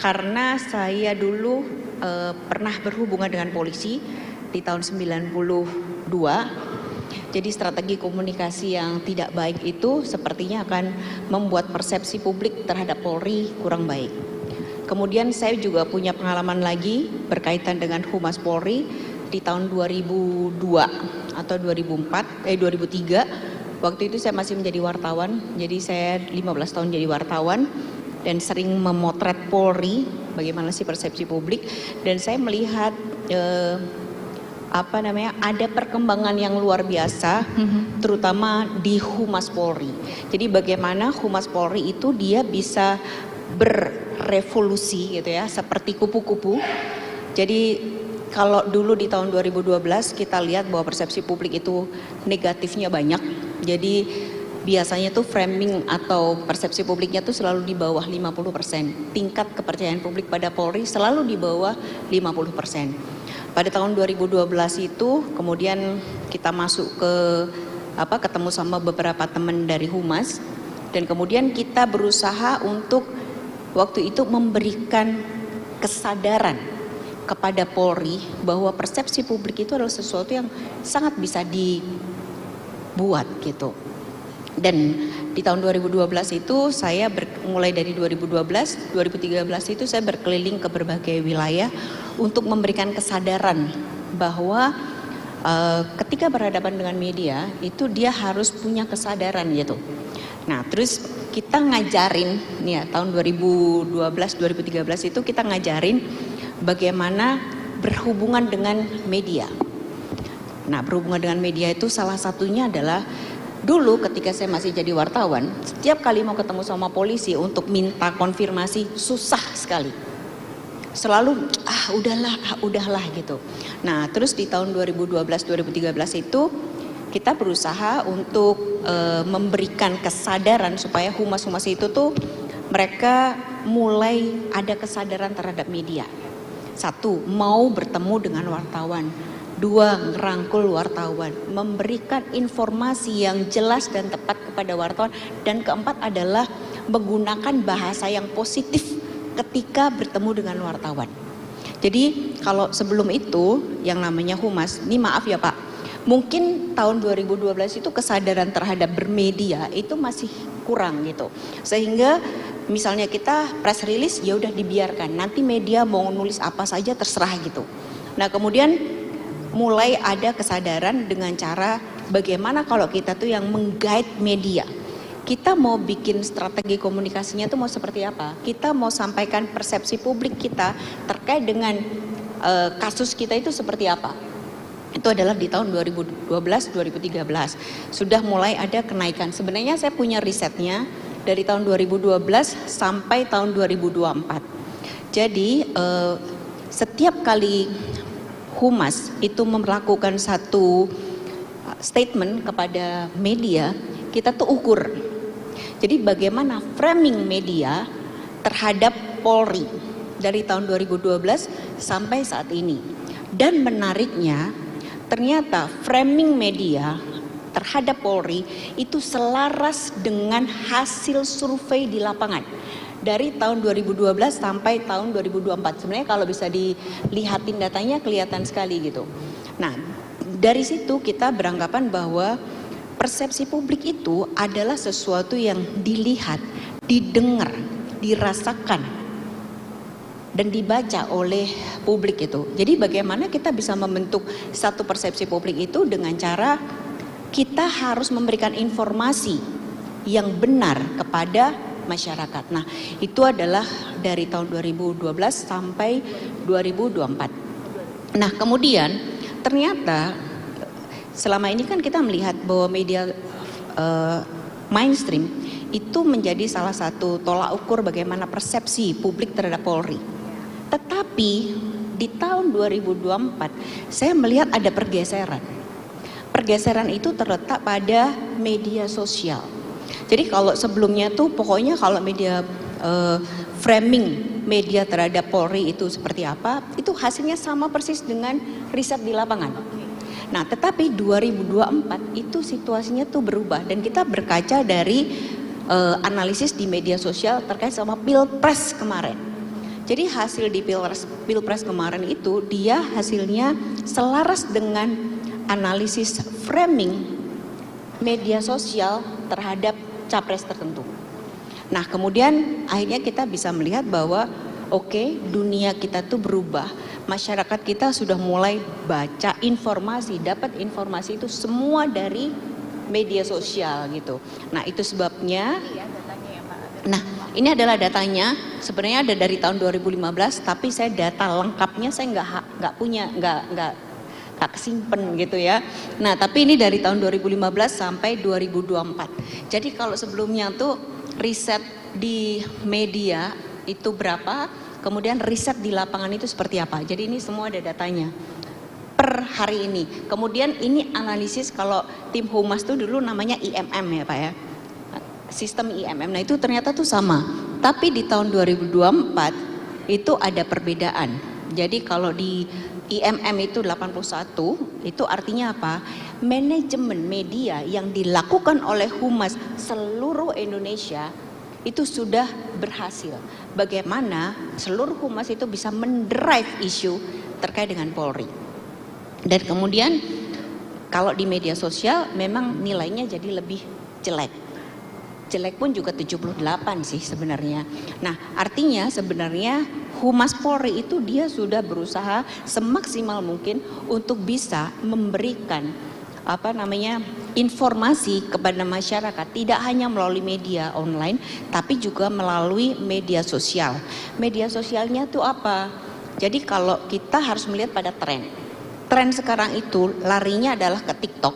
karena saya dulu pernah berhubungan dengan polisi di tahun 92. Jadi strategi komunikasi yang tidak baik itu sepertinya akan membuat persepsi publik terhadap Polri kurang baik. Kemudian saya juga punya pengalaman lagi berkaitan dengan Humas Polri di tahun 2002 atau 2003. Waktu itu saya masih menjadi wartawan, jadi saya 15 tahun jadi wartawan dan sering memotret Polri, bagaimana sih persepsi publik, dan saya melihat ada perkembangan yang luar biasa, terutama di Humas Polri. Jadi bagaimana Humas Polri itu dia bisa berevolusi gitu ya, seperti kupu-kupu. Jadi kalau dulu di tahun 2012 kita lihat bahwa persepsi publik itu negatifnya banyak. Jadi biasanya tuh framing atau persepsi publiknya tuh selalu di bawah 50%. Tingkat kepercayaan publik pada Polri selalu di bawah 50%. Pada tahun 2012 itu kemudian kita masuk ketemu sama beberapa teman dari Humas, dan kemudian kita berusaha untuk waktu itu memberikan kesadaran kepada Polri bahwa persepsi publik itu adalah sesuatu yang sangat bisa dibuat gitu. Dan di tahun 2012 itu saya mulai dari 2013 itu saya berkeliling ke berbagai wilayah untuk memberikan kesadaran bahwa ketika berhadapan dengan media itu dia harus punya kesadaran gitu. Nah, terus kita ngajarin nih ya, tahun 2012-2013 itu kita ngajarin bagaimana berhubungan dengan media. Nah, berhubungan dengan media itu salah satunya adalah dulu ketika saya masih jadi wartawan, setiap kali mau ketemu sama polisi untuk minta konfirmasi susah sekali. Selalu udahlah gitu. Nah, terus di tahun 2012-2013 itu kita berusaha untuk memberikan kesadaran supaya humas-humas itu tuh mereka mulai ada kesadaran terhadap media. Satu, mau bertemu dengan wartawan. Dua, ngerangkul wartawan, memberikan informasi yang jelas dan tepat kepada wartawan. Dan keempat adalah menggunakan bahasa yang positif ketika bertemu dengan wartawan. Jadi kalau sebelum itu yang namanya Humas, ini maaf ya Pak, mungkin tahun 2012 itu kesadaran terhadap bermedia itu masih kurang gitu. Sehingga misalnya kita press release ya udah dibiarkan, nanti media mau nulis apa saja terserah gitu. Nah, kemudian mulai ada kesadaran dengan cara bagaimana kalau kita tuh yang meng-guide media. Kita mau bikin strategi komunikasinya tuh mau seperti apa? Kita mau sampaikan persepsi publik kita terkait dengan kasus kita itu seperti apa? Itu adalah di tahun 2012-2013. Sudah mulai ada kenaikan. Sebenarnya saya punya risetnya dari tahun 2012 sampai tahun 2024. Jadi setiap kali Humas itu melakukan satu statement kepada media, kita tuh ukur. Jadi bagaimana framing media terhadap Polri dari tahun 2012 sampai saat ini. Dan menariknya, ternyata framing media terhadap Polri itu selaras dengan hasil survei di lapangan. Dari tahun 2012 sampai tahun 2024. Sebenarnya kalau bisa dilihatin datanya kelihatan sekali gitu. Nah, dari situ kita beranggapan bahwa persepsi publik itu adalah sesuatu yang dilihat, didengar, dirasakan, dan dibaca oleh publik itu. Jadi bagaimana kita bisa membentuk satu persepsi publik itu dengan cara kita harus memberikan informasi yang benar kepada masyarakat. Nah, itu adalah dari tahun 2012 sampai 2024. Nah, kemudian ternyata selama ini kan kita melihat bahwa media mainstream itu menjadi salah satu tolak ukur bagaimana persepsi publik terhadap Polri. Tetapi di tahun 2024 saya melihat ada pergeseran. Pergeseran itu terletak pada media sosial. Jadi kalau sebelumnya tuh pokoknya kalau media framing media terhadap Polri itu seperti apa, itu hasilnya sama persis dengan riset di lapangan. Nah, tetapi 2024 itu situasinya tuh berubah dan kita berkaca dari analisis di media sosial terkait sama Pilpres kemarin. Jadi hasil di Pilpres kemarin itu dia hasilnya selaras dengan analisis framing media sosial terhadap capres tertentu. Nah, kemudian akhirnya kita bisa melihat bahwa oke, dunia kita tuh berubah. Masyarakat kita sudah mulai baca informasi, dapat informasi itu semua dari media sosial gitu. Nah, itu sebabnya. Nah, ini adalah datanya. Sebenarnya ada dari tahun 2015, tapi saya data lengkapnya saya nggak punya, nggak kesimpen gitu ya. Nah, tapi ini dari tahun 2015 sampai 2024. Jadi kalau sebelumnya tuh riset di media itu berapa, kemudian riset di lapangan itu seperti apa. Jadi ini semua ada datanya per hari ini. Kemudian ini analisis kalau tim Humas tuh dulu namanya IMM ya Pak ya. Sistem IMM. Nah, itu ternyata tuh sama. Tapi di tahun 2024 itu ada perbedaan. Jadi kalau di IMM itu 81, itu artinya apa? Manajemen media yang dilakukan oleh Humas seluruh Indonesia itu sudah berhasil. Bagaimana seluruh Humas itu bisa mendrive isu terkait dengan Polri. Dan kemudian kalau di media sosial memang nilainya jadi lebih jelek. Jelek pun juga 78 sih sebenarnya. Nah, artinya sebenarnya Humas Polri itu dia sudah berusaha semaksimal mungkin untuk bisa memberikan informasi kepada masyarakat, tidak hanya melalui media online tapi juga melalui media sosial. Media sosialnya tuh apa? Jadi kalau kita harus melihat pada tren. Tren sekarang itu larinya adalah ke TikTok,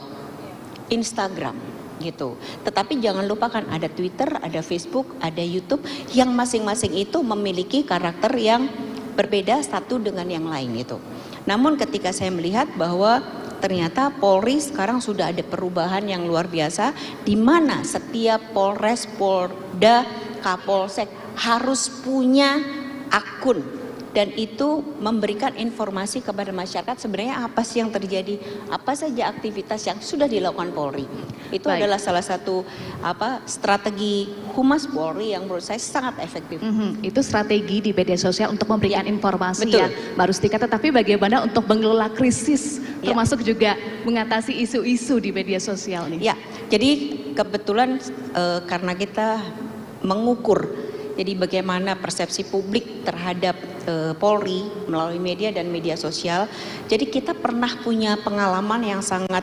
Instagram gitu. Tetapi jangan lupakan ada Twitter, ada Facebook, ada YouTube yang masing-masing itu memiliki karakter yang berbeda satu dengan yang lain itu. Namun ketika saya melihat bahwa ternyata Polri sekarang sudah ada perubahan yang luar biasa di mana setiap Polres, Polda, Kapolsek harus punya akun. Dan itu memberikan informasi kepada masyarakat sebenarnya apa sih yang terjadi, apa saja aktivitas yang sudah dilakukan Polri. Itu adalah salah satu strategi Humas Polri yang menurut saya sangat efektif. Itu strategi di media sosial untuk memberikan informasi ya, Mbak Rustika. Tetapi bagaimana untuk mengelola krisis, termasuk juga mengatasi isu-isu di media sosial nih? Ya, jadi kebetulan karena kita mengukur. Jadi bagaimana persepsi publik terhadap Polri melalui media dan media sosial. Jadi kita pernah punya pengalaman yang sangat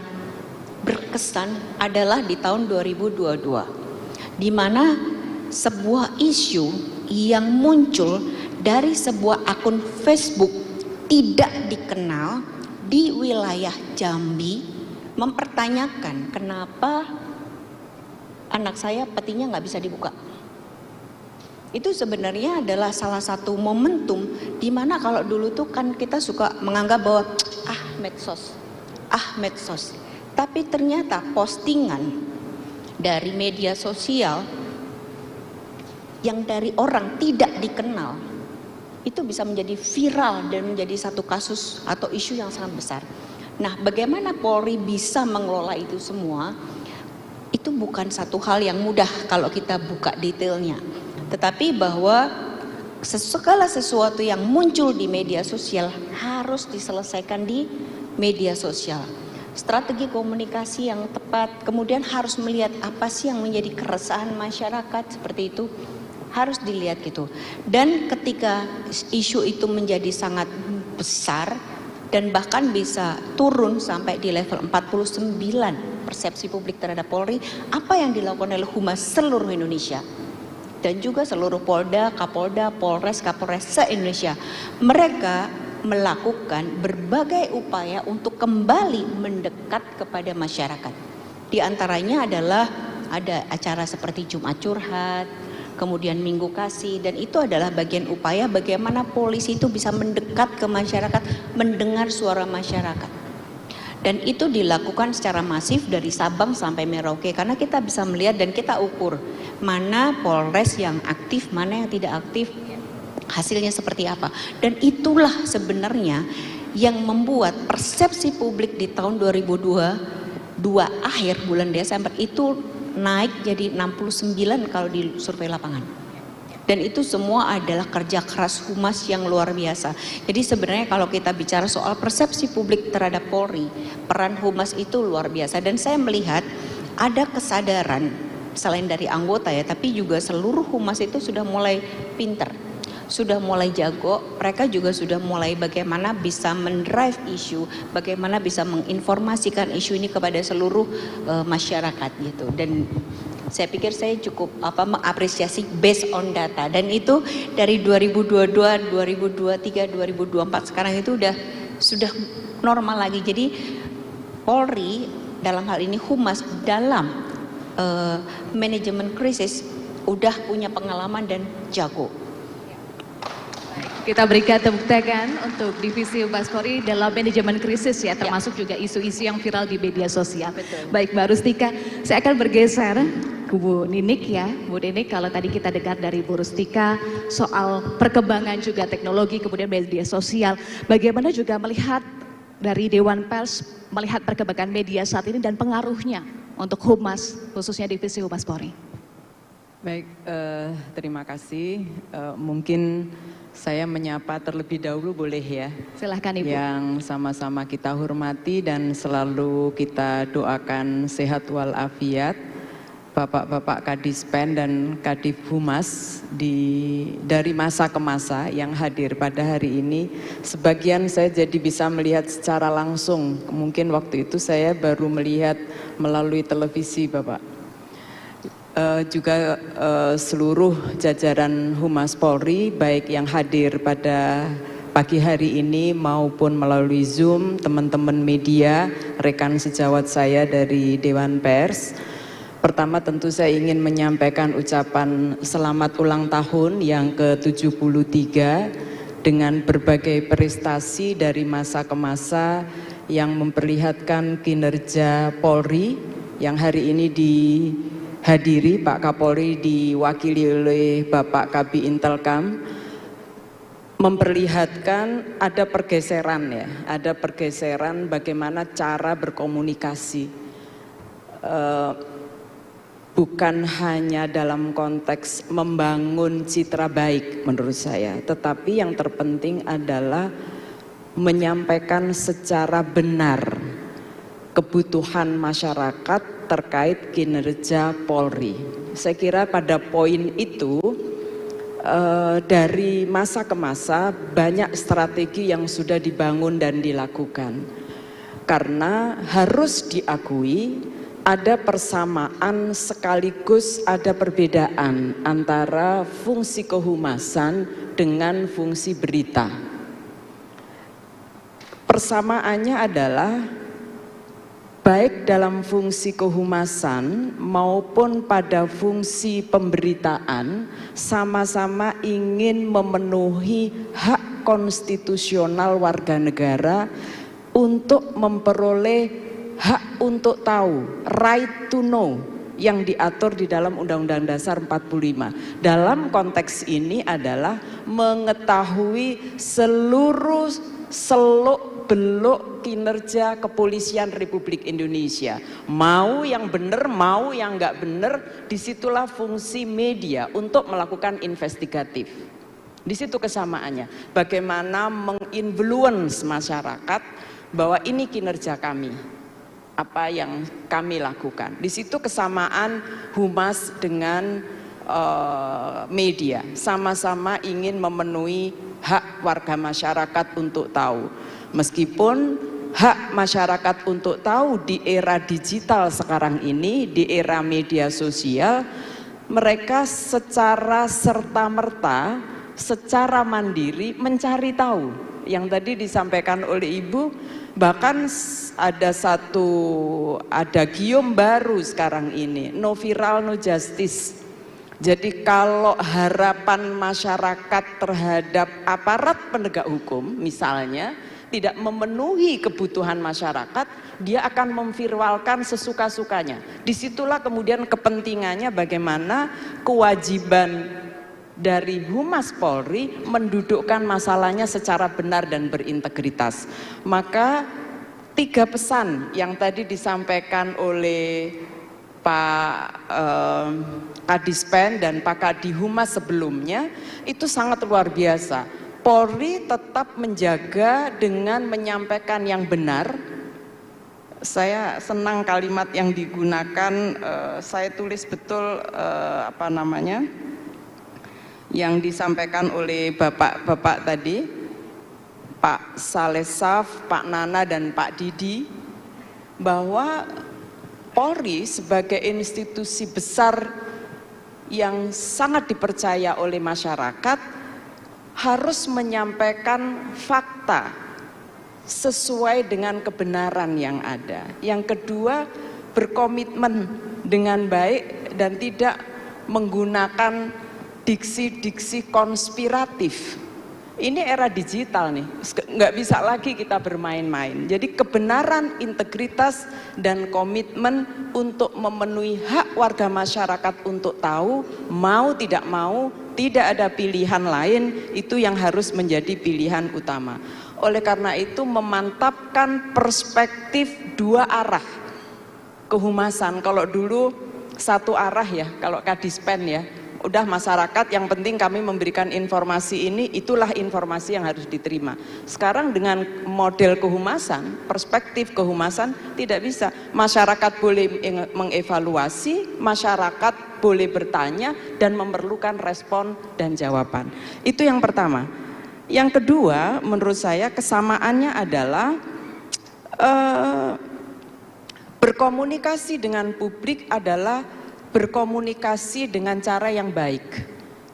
berkesan adalah di tahun 2022. Di mana sebuah isu yang muncul dari sebuah akun Facebook tidak dikenal di wilayah Jambi mempertanyakan kenapa anak saya petinya nggak bisa dibuka. Itu sebenarnya adalah salah satu momentum di mana kalau dulu tuh kan kita suka menganggap bahwa medsos. Tapi ternyata postingan dari media sosial yang dari orang tidak dikenal itu bisa menjadi viral dan menjadi satu kasus atau isu yang sangat besar. Nah, bagaimana Polri bisa mengelola itu semua? Itu bukan satu hal yang mudah kalau kita buka detailnya. Tetapi bahwa segala sesuatu yang muncul di media sosial harus diselesaikan di media sosial. Strategi komunikasi yang tepat, kemudian harus melihat apa sih yang menjadi keresahan masyarakat seperti itu, harus dilihat gitu. Dan ketika isu itu menjadi sangat besar dan bahkan bisa turun sampai di level 49 persepsi publik terhadap Polri, apa yang dilakukan oleh Humas seluruh Indonesia dan juga seluruh Polda, Kapolda, Polres, Kapolres se-Indonesia. Mereka melakukan berbagai upaya untuk kembali mendekat kepada masyarakat. Di antaranya adalah ada acara seperti Jumat Curhat, kemudian Minggu Kasih, dan itu adalah bagian upaya bagaimana polisi itu bisa mendekat ke masyarakat, mendengar suara masyarakat. Dan itu dilakukan secara masif dari Sabang sampai Merauke karena kita bisa melihat dan kita ukur mana Polres yang aktif, mana yang tidak aktif, hasilnya seperti apa. Dan itulah sebenarnya yang membuat persepsi publik di tahun 2022 akhir bulan Desember itu naik jadi 69 kalau di survei lapangan. Dan itu semua adalah kerja keras humas yang luar biasa. Jadi sebenarnya kalau kita bicara soal persepsi publik terhadap Polri, peran humas itu luar biasa. Dan saya melihat ada kesadaran selain dari anggota ya, tapi juga seluruh humas itu sudah mulai pinter, sudah mulai jago. Mereka juga sudah mulai bagaimana bisa mendrive isu, bagaimana bisa menginformasikan isu ini kepada seluruh masyarakat gitu. Dan saya pikir saya cukup mengapresiasi based on data, dan itu dari 2022, 2023, 2024 sekarang itu sudah normal lagi. Jadi Polri dalam hal ini humas dalam manajemen krisis udah punya pengalaman dan jago. Kita berikan tepuk tangan untuk Divisi Humas Polri dalam manajemen krisis ya, termasuk juga isu-isu yang viral di media sosial. Betul. Baik Mbak Rustika, saya akan bergeser ke Bu Ninik ya. Bu Ninik, kalau tadi kita dengar dari Bu Rustika soal perkembangan juga teknologi kemudian media sosial, bagaimana juga melihat dari Dewan Pers melihat perkembangan media saat ini dan pengaruhnya untuk humas, khususnya Divisi Humas Polri? Baik, terima kasih. Mungkin saya menyapa terlebih dahulu boleh ya? Silahkan Ibu. Yang sama-sama kita hormati dan selalu kita doakan sehat walafiat, Bapak-Bapak Kadispen dan Kadif Humas dari masa ke masa yang hadir pada hari ini. Sebagian saya jadi bisa melihat secara langsung, mungkin waktu itu saya baru melihat melalui televisi Bapak. Juga seluruh jajaran Humas Polri baik yang hadir pada pagi hari ini maupun melalui Zoom, teman-teman media, rekan sejawat saya dari Dewan Pers. Pertama tentu saya ingin menyampaikan ucapan selamat ulang tahun yang ke-73 dengan berbagai prestasi dari masa ke masa yang memperlihatkan kinerja Polri yang hari ini dihadiri Pak Kapolri diwakili oleh Bapak Kabid Intelkam, memperlihatkan ada pergeseran ya, ada pergeseran bagaimana cara berkomunikasi, bukan hanya dalam konteks membangun citra baik menurut saya, tetapi yang terpenting adalah menyampaikan secara benar kebutuhan masyarakat terkait kinerja Polri. Saya kira pada poin itu dari masa ke masa banyak strategi yang sudah dibangun dan dilakukan. Karena harus diakui ada persamaan sekaligus ada perbedaan antara fungsi kehumasan dengan fungsi berita. Persamaannya adalah baik dalam fungsi kehumasan maupun pada fungsi pemberitaan sama-sama ingin memenuhi hak konstitusional warga negara untuk memperoleh hak untuk tahu, right to know yang diatur di dalam Undang-Undang Dasar 45. Dalam konteks ini adalah mengetahui seluruh seluk-beluk kinerja kepolisian Republik Indonesia. Mau yang benar, mau yang nggak benar, disitulah fungsi media untuk melakukan investigatif. Di situ kesamaannya, bagaimana menginfluence masyarakat bahwa ini kinerja kami, apa yang kami lakukan. Di situ kesamaan humas dengan media, sama-sama ingin memenuhi hak warga masyarakat untuk tahu. Meskipun hak masyarakat untuk tahu di era digital sekarang ini, di era media sosial, mereka secara serta-merta, secara mandiri mencari tahu. Yang tadi disampaikan oleh Ibu, bahkan ada gium baru sekarang ini, no viral no justice. Jadi kalau harapan masyarakat terhadap aparat penegak hukum misalnya tidak memenuhi kebutuhan masyarakat, dia akan memviralkan sesuka-sukanya. Disitulah kemudian kepentingannya bagaimana kewajiban dari Humas Polri mendudukkan masalahnya secara benar dan berintegritas. Maka 3 pesan yang tadi disampaikan oleh Pak Kadispen dan Pak Kadihumas sebelumnya itu sangat luar biasa. Polri tetap menjaga dengan menyampaikan yang benar. Saya senang kalimat yang digunakan, saya tulis betul yang disampaikan oleh bapak-bapak tadi, Pak Salesaf, Pak Nana dan Pak Didi, bahwa Polri sebagai institusi besar yang sangat dipercaya oleh masyarakat harus menyampaikan fakta sesuai dengan kebenaran yang ada. Yang kedua, berkomitmen dengan baik dan tidak menggunakan diksi-diksi konspiratif. Ini era digital nih, nggak bisa lagi kita bermain-main. Jadi kebenaran, integritas, dan komitmen untuk memenuhi hak warga masyarakat untuk tahu, mau tidak mau, tidak ada pilihan lain, itu yang harus menjadi pilihan utama. Oleh karena itu memantapkan perspektif dua arah kehumasan. Kalau dulu satu arah ya, kalau Kadispen ya, udah masyarakat yang penting kami memberikan informasi ini, itulah informasi yang harus diterima. Sekarang dengan model kehumasan, perspektif kehumasan tidak bisa. Masyarakat boleh mengevaluasi, masyarakat boleh bertanya dan memerlukan respon dan jawaban. Itu yang pertama. Yang kedua, menurut saya kesamaannya adalah berkomunikasi dengan publik adalah berkomunikasi dengan cara yang baik,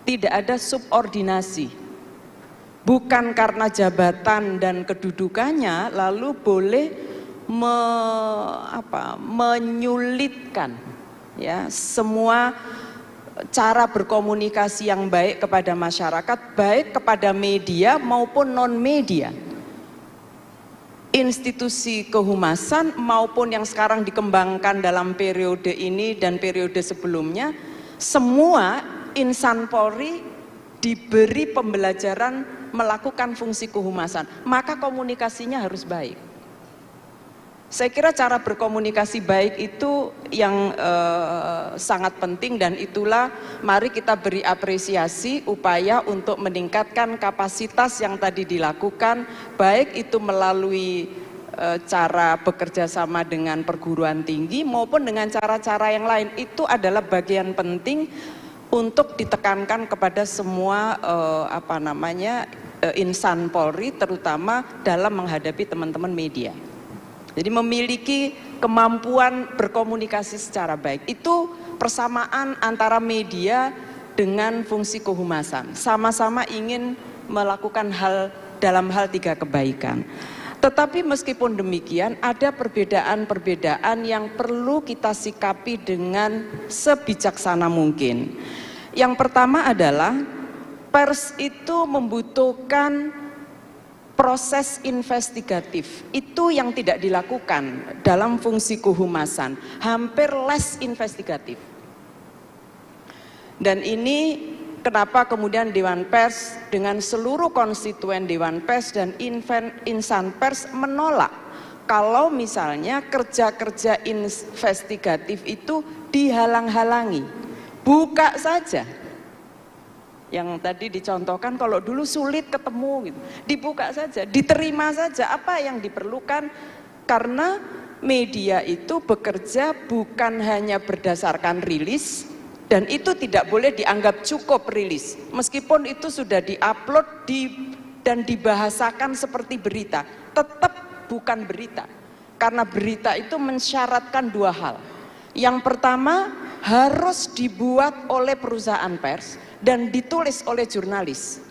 tidak ada subordinasi. Bukan karena jabatan dan kedudukannya lalu boleh menyulitkan ya semua cara berkomunikasi yang baik kepada masyarakat, baik kepada media maupun non-media. Institusi kehumasan maupun yang sekarang dikembangkan dalam periode ini dan periode sebelumnya, semua insan Polri diberi pembelajaran melakukan fungsi kehumasan, maka komunikasinya harus baik. Saya kira cara berkomunikasi baik itu yang sangat penting, dan itulah mari kita beri apresiasi upaya untuk meningkatkan kapasitas yang tadi dilakukan, baik itu melalui cara bekerja sama dengan perguruan tinggi maupun dengan cara-cara yang lain. Itu adalah bagian penting untuk ditekankan kepada semua insan Polri, terutama dalam menghadapi teman-teman media. Jadi memiliki kemampuan berkomunikasi secara baik. Itu persamaan antara media dengan fungsi kehumasan. Sama-sama ingin melakukan hal dalam hal tiga kebaikan. Tetapi meskipun demikian ada perbedaan-perbedaan yang perlu kita sikapi dengan sebijaksana mungkin. Yang pertama adalah pers itu membutuhkan proses investigatif, itu yang tidak dilakukan dalam fungsi kehumasan, hampir less investigatif. Dan ini kenapa kemudian Dewan Pers dengan seluruh konstituen Dewan Pers dan insan pers menolak kalau misalnya kerja-kerja investigatif itu dihalang-halangi. Buka saja. Yang tadi dicontohkan, kalau dulu sulit ketemu gitu, dibuka saja, diterima saja apa yang diperlukan, karena media itu bekerja bukan hanya berdasarkan rilis, dan itu tidak boleh dianggap cukup rilis, meskipun itu sudah diupload dan dibahasakan seperti berita, tetap bukan berita, karena berita itu mensyaratkan dua hal. Yang pertama, harus dibuat oleh perusahaan pers dan ditulis oleh jurnalis.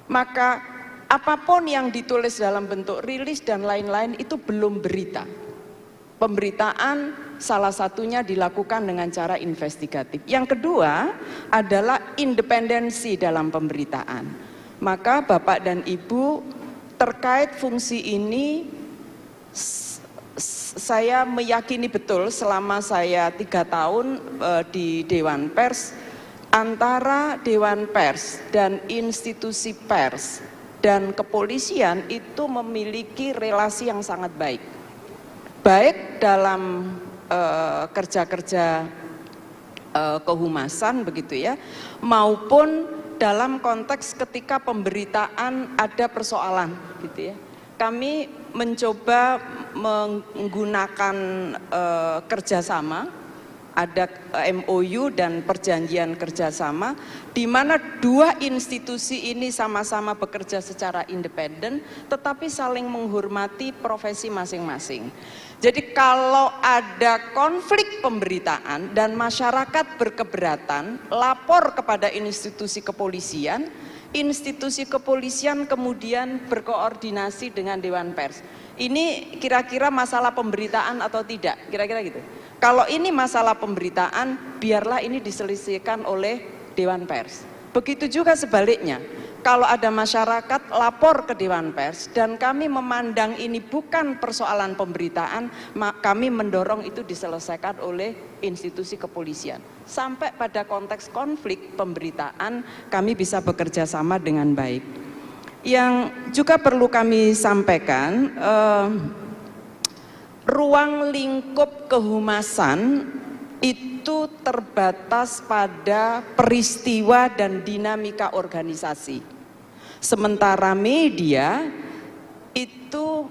Maka apapun yang ditulis dalam bentuk rilis dan lain-lain itu belum berita. Pemberitaan salah satunya dilakukan dengan cara investigatif. Yang kedua adalah independensi dalam pemberitaan. Maka Bapak dan Ibu, terkait fungsi ini saya meyakini betul selama saya 3 tahun di Dewan Pers, antara Dewan Pers dan institusi pers dan kepolisian itu memiliki relasi yang sangat baik. Baik dalam kerja-kerja kehumasan begitu ya, maupun dalam konteks ketika pemberitaan ada persoalan gitu ya. Kami mencoba menggunakan kerjasama, ada MOU dan perjanjian kerjasama di mana dua institusi ini sama-sama bekerja secara independen tetapi saling menghormati profesi masing-masing. Jadi kalau ada konflik pemberitaan dan masyarakat berkeberatan, lapor kepada institusi kepolisian, institusi kepolisian kemudian berkoordinasi dengan Dewan Pers. Ini kira-kira masalah pemberitaan atau tidak? Kira-kira gitu. Kalau ini masalah pemberitaan, biarlah ini diselesaikan oleh Dewan Pers. Begitu juga sebaliknya. Kalau ada masyarakat lapor ke Dewan Pers dan kami memandang ini bukan persoalan pemberitaan, kami mendorong itu diselesaikan oleh institusi kepolisian. Sampai pada konteks konflik pemberitaan, kami bisa bekerja sama dengan baik. Yang juga perlu kami sampaikan, ruang lingkup kehumasan itu terbatas pada peristiwa dan dinamika organisasi. Sementara media itu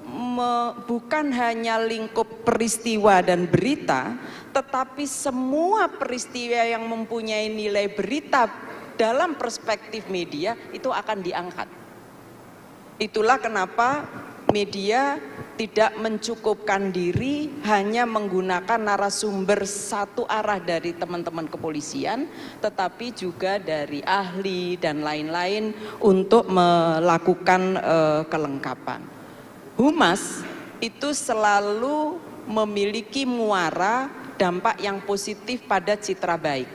bukan hanya lingkup peristiwa dan berita, tetapi semua peristiwa yang mempunyai nilai berita dalam perspektif media itu akan diangkat. Itulah kenapa media tidak mencukupkan diri hanya menggunakan narasumber satu arah dari teman-teman kepolisian, tetapi juga dari ahli dan lain-lain untuk melakukan kelengkapan. Humas itu selalu memiliki muara dampak yang positif pada citra baik.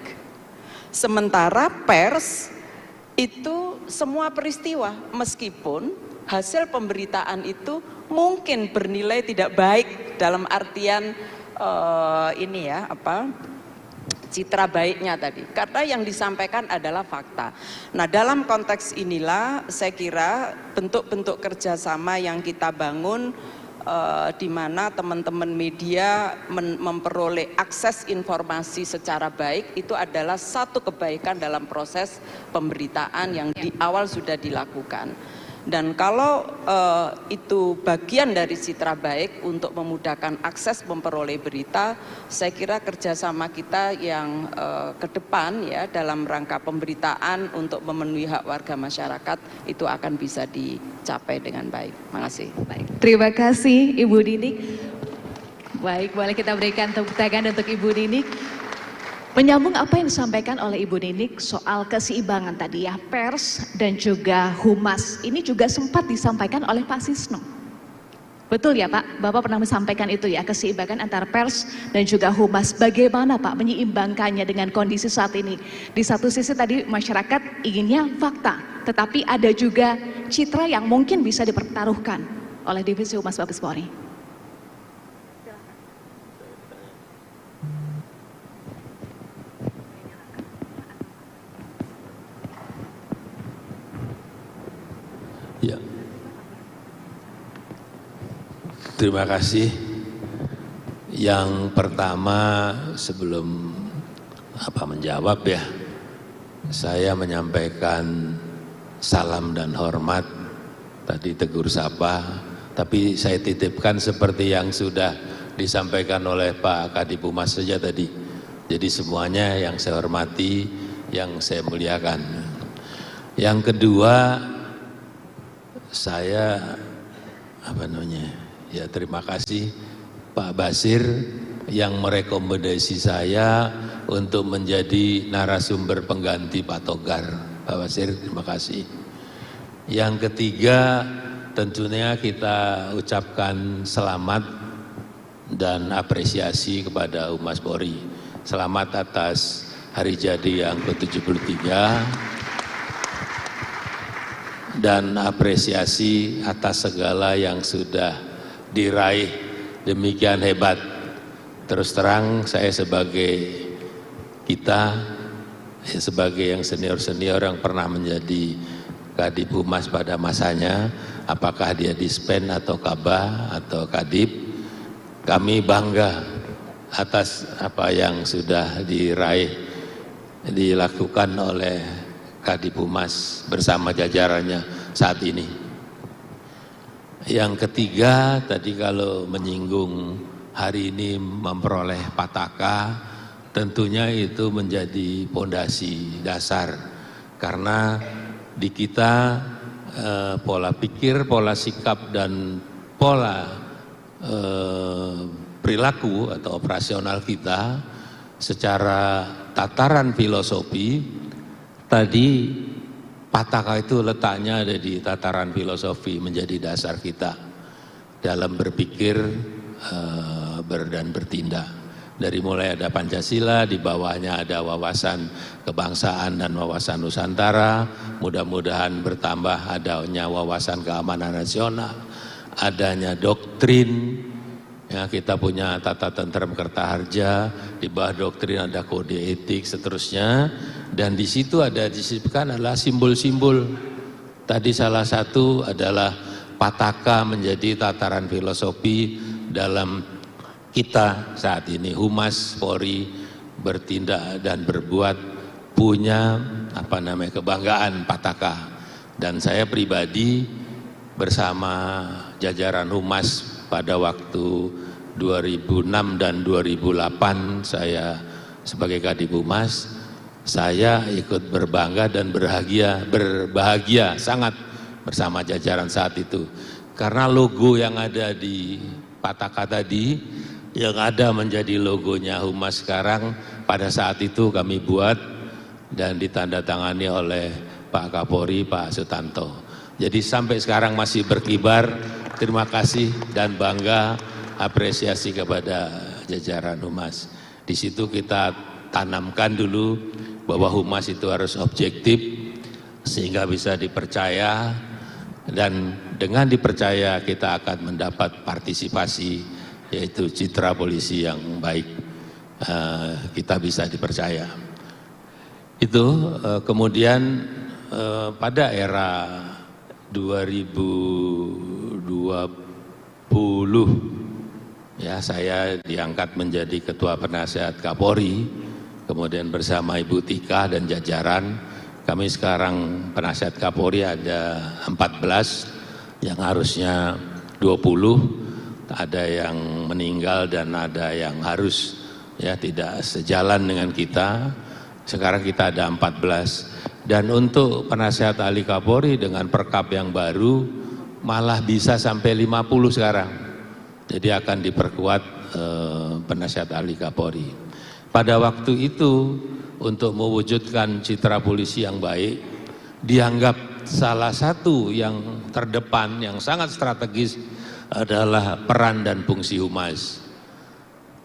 Sementara pers itu semua peristiwa, meskipun hasil pemberitaan itu mungkin bernilai tidak baik dalam artian citra baiknya tadi, karena yang disampaikan adalah fakta. Nah, dalam konteks inilah saya kira bentuk-bentuk kerjasama yang kita bangun di mana teman-teman media memperoleh akses informasi secara baik itu adalah satu kebaikan dalam proses pemberitaan yang di awal sudah dilakukan. Dan kalau itu bagian dari citra baik untuk memudahkan akses memperoleh berita, saya kira kerjasama kita yang ke depan ya dalam rangka pemberitaan untuk memenuhi hak warga masyarakat itu akan bisa dicapai dengan baik. Terima kasih. Baik, terima kasih Ibu Ninik. Baik, boleh kita berikan tepuk tangan untuk Ibu Ninik. Menyambung apa yang disampaikan oleh Ibu Ninik soal keseimbangan tadi ya, pers dan juga humas. Ini juga sempat disampaikan oleh Pak Sisno. Betul ya Pak, Bapak pernah menyampaikan itu ya, keseimbangan antara pers dan juga humas. Bagaimana Pak menyeimbangkannya dengan kondisi saat ini? Di satu sisi tadi masyarakat inginnya fakta, tetapi ada juga citra yang mungkin bisa dipertaruhkan oleh Divisi Humas Mabes Polri. Ya. Terima kasih. Yang pertama sebelum menjawab ya, saya menyampaikan salam dan hormat. Tadi tegur sapa, tapi saya titipkan seperti yang sudah disampaikan oleh Pak Kadip Humas saja tadi. Jadi semuanya yang saya hormati, yang saya muliakan. Yang kedua, saya terima kasih Pak Basir yang merekomendasi saya untuk menjadi narasumber pengganti Pak Togar. Pak Basir, terima kasih. Yang ketiga, tentunya kita ucapkan selamat dan apresiasi kepada Humas Polri. Selamat atas hari jadi yang ke-73. Dan apresiasi atas segala yang sudah diraih demikian hebat. Terus terang saya sebagai yang senior-senior yang pernah menjadi Kadip Humas pada masanya, apakah dia Dispen atau Kabah atau Kadip, kami bangga atas apa yang sudah dilakukan oleh Kadif Humas bersama jajarannya saat ini. Yang ketiga, tadi kalau menyinggung hari ini memperoleh pataka, tentunya itu menjadi pondasi dasar. Karena di kita pola pikir, pola sikap, dan pola perilaku atau operasional kita secara tataran filosofi, tadi pataka itu letaknya ada di tataran filosofi menjadi dasar kita dalam berpikir dan bertindak. Dari mulai ada Pancasila, di bawahnya ada wawasan kebangsaan dan wawasan Nusantara, mudah-mudahan bertambah adanya wawasan keamanan nasional, adanya doktrin, ya, kita punya tata tentrem Kertaharja, di bawah doktrin ada kode etik, seterusnya, dan di situ ada disebutkan adalah simbol-simbol. Tadi salah satu adalah pataka menjadi tataran filosofi dalam kita saat ini. Humas Polri bertindak dan berbuat punya kebanggaan pataka, dan saya pribadi bersama jajaran Humas pada waktu 2006 dan 2008 saya sebagai Kadif Humas, saya ikut berbangga dan berbahagia sangat bersama jajaran saat itu, karena logo yang ada di pataka tadi yang ada menjadi logonya Humas sekarang, pada saat itu kami buat dan ditandatangani oleh Pak Kapolri, Pak Sutanto. Jadi sampai sekarang masih berkibar. Terima kasih dan bangga, apresiasi kepada jajaran Humas. Di situ kita tanamkan dulu bahwa Humas itu harus objektif sehingga bisa dipercaya, dan dengan dipercaya kita akan mendapat partisipasi, yaitu citra polisi yang baik, kita bisa dipercaya. Itu kemudian pada era 2020 ya, saya diangkat menjadi Ketua Penasehat Kapolri, kemudian bersama Ibu Tika dan jajaran, kami sekarang Penasehat Kapolri ada 14, yang harusnya 20, ada yang meninggal dan ada yang harus ya tidak sejalan dengan kita. Sekarang kita ada 14, dan untuk penasehat ahli Kapolri dengan perkap yang baru malah bisa sampai 50 sekarang. Jadi akan diperkuat penasehat ahli Kapolri. Pada waktu itu untuk mewujudkan citra polisi yang baik, dianggap salah satu yang terdepan yang sangat strategis adalah peran dan fungsi Humas.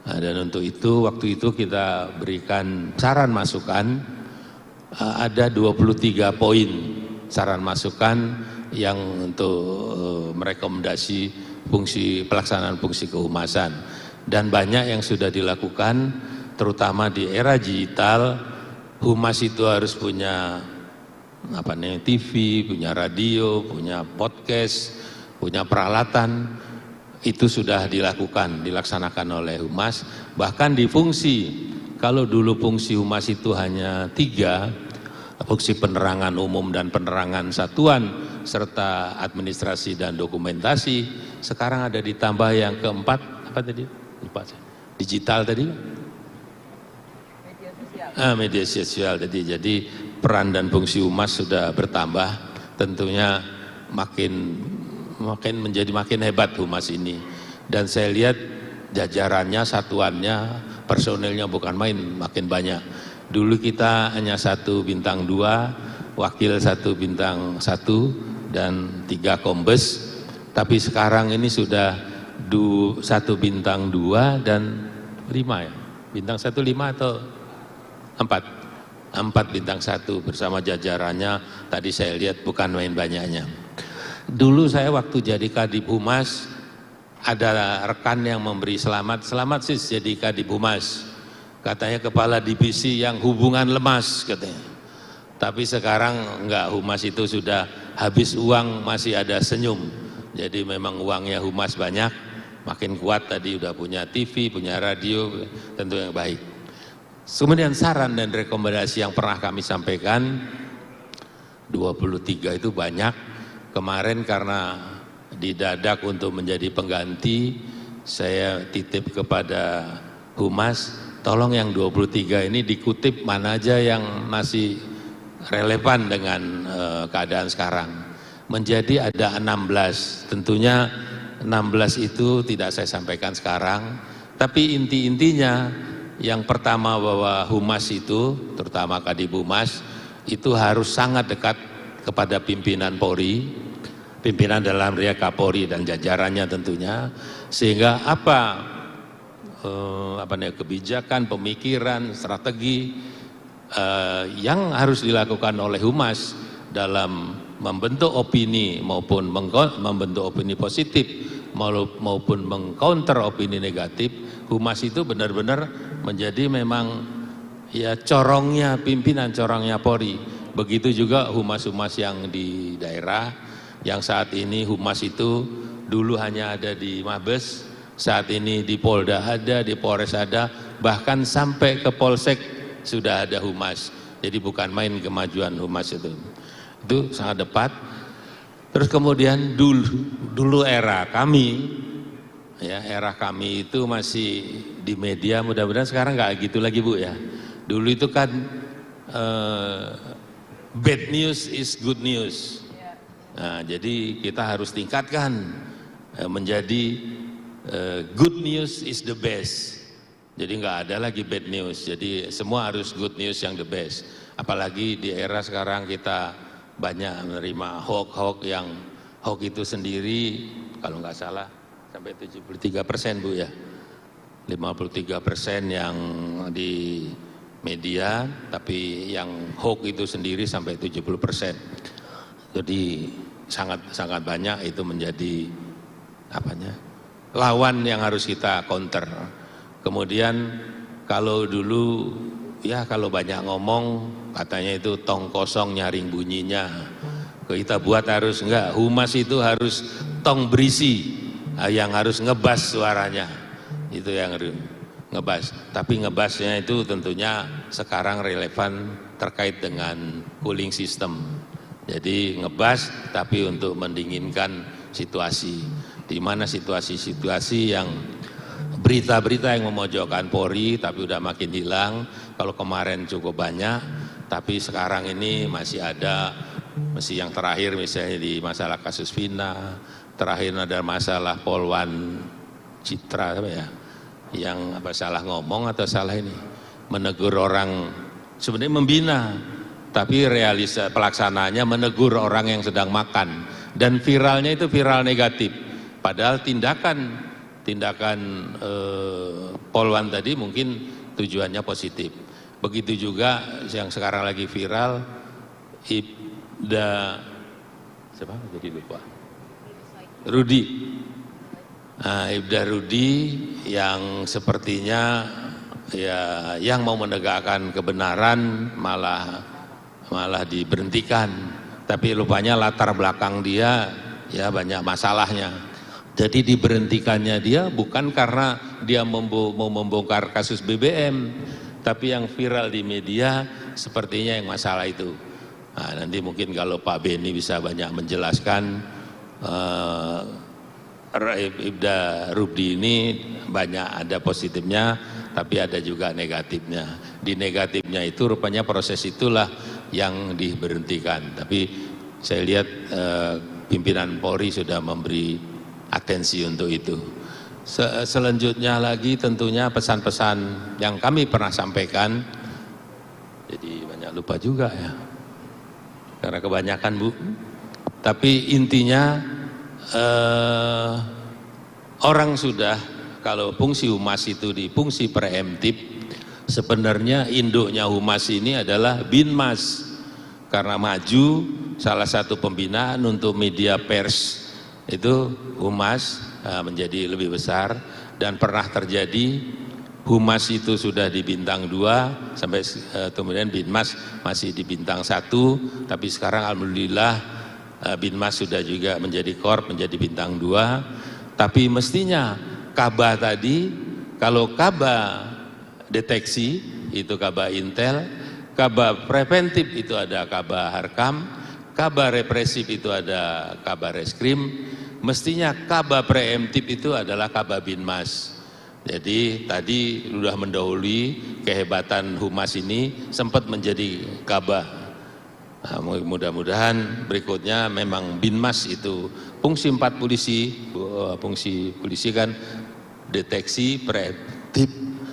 Nah, dan untuk itu waktu itu kita berikan saran masukan, ada 23 poin saran masukan yang untuk merekomendasi pelaksanaan fungsi kehumasan, dan banyak yang sudah dilakukan, terutama di era digital. Humas itu harus punya TV, punya radio, punya podcast, punya peralatan, itu sudah dilaksanakan oleh Humas. Bahkan di fungsi, kalau dulu fungsi Humas itu hanya 3, fungsi penerangan umum dan penerangan satuan, serta administrasi dan dokumentasi, sekarang ada ditambah yang keempat, apa tadi? Lupa saya. Digital tadi? Media sosial tadi. Jadi peran dan fungsi Humas sudah bertambah, tentunya makin hebat Humas ini. Dan saya lihat jajarannya, satuannya, personilnya bukan main, makin banyak. Dulu kita hanya 1 bintang 2, wakil 1 bintang 1, dan 3 kombes. Tapi sekarang ini sudah 1 bintang 2 dan 5 ya. Bintang 1 5 atau 4? 4 bintang 1 bersama jajarannya. Tadi saya lihat bukan main banyaknya. Dulu saya waktu jadi Kadif Humas, ada rekan yang memberi selamat sis jadi Kadif Humas. Katanya kepala divisi yang hubungan lemas katanya. Tapi sekarang enggak, Humas itu sudah habis uang masih ada senyum. Jadi memang uangnya Humas banyak, makin kuat tadi, udah punya TV, punya radio, tentu yang baik. Kemudian saran dan rekomendasi yang pernah kami sampaikan, 23 itu banyak. Kemarin karena didadak untuk menjadi pengganti, saya titip kepada Humas, tolong yang 23 ini dikutip mana aja yang masih relevan dengan keadaan sekarang. Menjadi ada 16, tentunya 16 itu tidak saya sampaikan sekarang, tapi inti-intinya yang pertama bahwa Humas itu, terutama Kadiphumas, itu harus sangat dekat kepada pimpinan Polri, pimpinan dalam area Kapolri dan jajarannya tentunya, sehingga apa kebijakan, pemikiran, strategi yang harus dilakukan oleh Humas dalam membentuk opini maupun membentuk opini positif maupun mengcounter opini negatif, Humas itu benar-benar menjadi memang ya corongnya pimpinan, corongnya Polri. Begitu juga humas-humas yang di daerah, yang saat ini Humas itu dulu hanya ada di Mabes, saat ini di Polda ada, di Polres ada, bahkan sampai ke Polsek sudah ada Humas. Jadi bukan main kemajuan Humas itu sangat tepat. Terus kemudian dulu era kami, ya era kami itu masih di media, mudah-mudahan sekarang nggak gitu lagi Bu ya. Dulu itu kan bad news is good news. Nah, jadi kita harus tingkatkan menjadi good news is the best. Jadi nggak ada lagi bad news. Jadi semua harus good news yang the best. Apalagi di era sekarang kita banyak menerima hoax yang hoax itu sendiri kalau nggak salah sampai 73% Bu ya. 53% yang di media, tapi yang hoax itu sendiri sampai 70%. Jadi sangat banyak, itu menjadi lawan yang harus kita counter. Kemudian kalau dulu ya kalau banyak ngomong katanya itu tong kosong nyaring bunyinya. Kita buat harus enggak, Humas itu harus tong berisi, yang harus ngebas suaranya. Itu yang ngebas. Tapi ngebasnya itu tentunya sekarang relevan terkait dengan cooling system. Jadi ngebas tapi untuk mendinginkan situasi. Di mana situasi-situasi yang berita-berita yang memojokkan Polri tapi udah makin hilang. Kalau kemarin cukup banyak, tapi sekarang ini masih ada. Masih yang terakhir misalnya di masalah kasus Vina, terakhir ada masalah Polwan Citra apa ya? Yang salah ngomong atau salah ini menegur orang, sebenarnya membina, tapi pelaksanaannya menegur orang yang sedang makan, dan viralnya itu viral negatif, padahal tindakan Polwan tadi mungkin tujuannya positif. Begitu juga yang sekarang lagi viral Rudi. Nah, Ibda Rudi yang sepertinya ya yang mau menegakkan kebenaran malah diberhentikan. Tapi rupanya latar belakang dia ya banyak masalahnya. Jadi diberhentikannya dia bukan karena dia mau membongkar kasus BBM, tapi yang viral di media sepertinya yang masalah itu. Nah, nanti mungkin kalau Pak Beni bisa banyak menjelaskan, Ibda Rudi ini banyak ada positifnya, tapi ada juga negatifnya. Di negatifnya itu rupanya proses itulah yang diberhentikan. Tapi saya lihat pimpinan Polri sudah memberi atensi untuk itu. Selanjutnya lagi tentunya pesan-pesan yang kami pernah sampaikan, jadi banyak lupa juga ya, karena kebanyakan Bu. Tapi intinya orang sudah, kalau fungsi Humas itu di fungsi preemptif, sebenarnya induknya Humas ini adalah Binmas. Karena maju salah satu pembinaan untuk media pers itu Humas menjadi lebih besar, dan pernah terjadi Humas itu sudah di bintang 2 sampai kemudian Binmas masih di bintang 1, tapi sekarang alhamdulillah Binmas sudah juga menjadi korp, menjadi bintang 2. Tapi mestinya Kaba tadi, kalau Kaba deteksi itu Kaba Intel, Kaba preventif itu ada Kaba Harkam, Kaba represif itu ada Kaba Reskrim, mestinya Kaba preemptif itu adalah Kaba Binmas. Jadi tadi sudah mendahului kehebatan Humas ini sempat menjadi Kaba. Nah, mudah-mudahan berikutnya memang Binmas itu fungsi 4 fungsi polisi kan deteksi,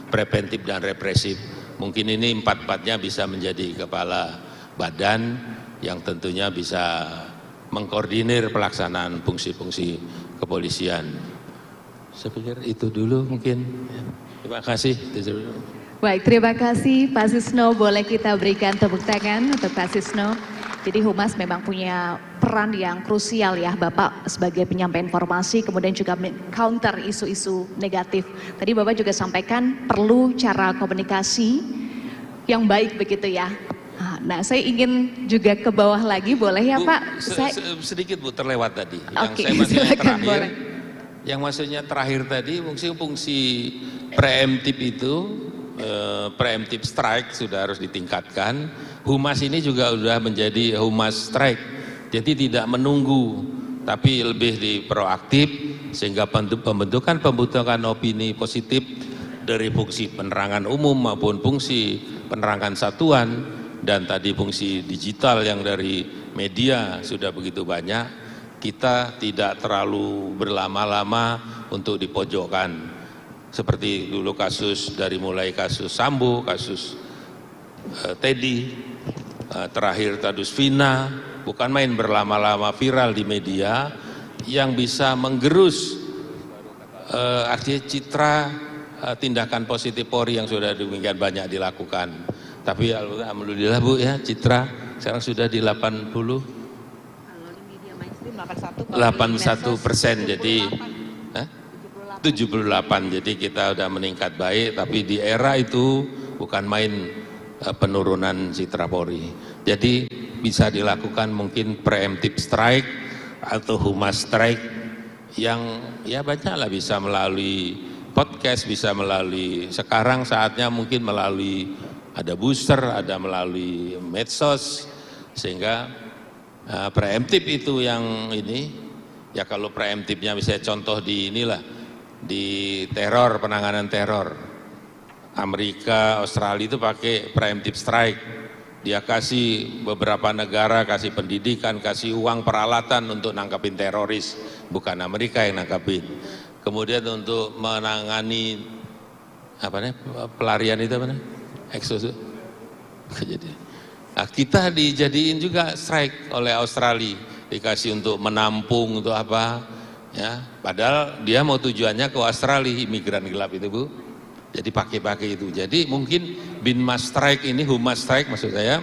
preventif dan represif. Mungkin ini 4-4-nya bisa menjadi kepala badan yang tentunya bisa mengkoordinir pelaksanaan fungsi-fungsi kepolisian. Saya pikir itu dulu mungkin. Terima kasih. Baik, terima kasih Pak Sisno. Boleh kita berikan tepuk tangan untuk Pak Sisno. Jadi Humas memang punya peran yang krusial ya Bapak sebagai penyampai informasi, kemudian juga counter isu-isu negatif. Tadi Bapak juga sampaikan perlu cara komunikasi yang baik begitu ya. Nah, saya ingin juga ke bawah lagi, boleh ya Bu, Pak? Sedikit Bu, terlewat tadi. Oke, Yang saya maksudnya silakan, terakhir, boleh. yang maksudnya terakhir tadi fungsi preemptif itu, preemptive strike sudah harus ditingkatkan. Humas ini juga sudah menjadi humas strike, jadi tidak menunggu, tapi lebih proaktif sehingga pembentukan opini positif dari fungsi penerangan umum maupun fungsi penerangan satuan dan tadi fungsi digital yang dari media sudah begitu banyak. Kita tidak terlalu berlama-lama untuk dipojokkan seperti dulu kasus dari mulai kasus Sambo, kasus Teddy, terakhir Tadus Vina, bukan main berlama-lama viral di media yang bisa menggerus artinya citra tindakan positif Polri yang sudah demikian banyak dilakukan. Tapi alhamdulillah Bu ya, citra sekarang sudah di 81%, jadi 78, jadi kita sudah meningkat baik, tapi di era itu bukan main penurunan citra Polri. Jadi bisa dilakukan mungkin preemptive strike atau humas strike yang ya banyaklah, bisa melalui podcast, bisa melalui sekarang saatnya mungkin melalui ada booster, ada melalui medsos, sehingga preemptif itu yang ini, ya kalau preemptifnya misalnya contoh di inilah, di teror, penanganan teror. Amerika, Australia itu pakai preemptive strike. Dia kasih beberapa negara, kasih pendidikan, kasih uang peralatan untuk nangkapin teroris. Bukan Amerika yang nangkapin. Kemudian untuk menangani pelarian itu apa namanya? Exodus. Jadi nah, kita dijadiin juga strike oleh Australia, dikasih untuk menampung, untuk apa, ya. Padahal dia mau tujuannya ke Australia, imigran gelap itu Bu. Jadi pakai itu. Jadi mungkin Binmas strike ini, humas strike maksud saya,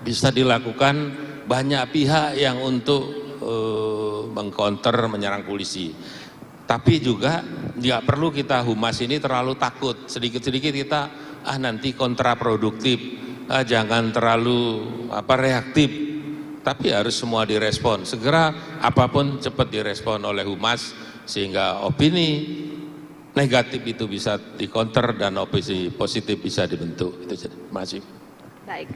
bisa dilakukan banyak pihak yang untuk mengcounter, menyerang polisi. Tapi juga nggak perlu kita humas ini terlalu takut. Sedikit-sedikit kita nanti kontraproduktif. Jangan terlalu reaktif, tapi harus semua direspon. Segera apapun cepat direspon oleh humas sehingga opini negatif itu bisa dikonter dan opini positif bisa dibentuk. Itu masih. Baik.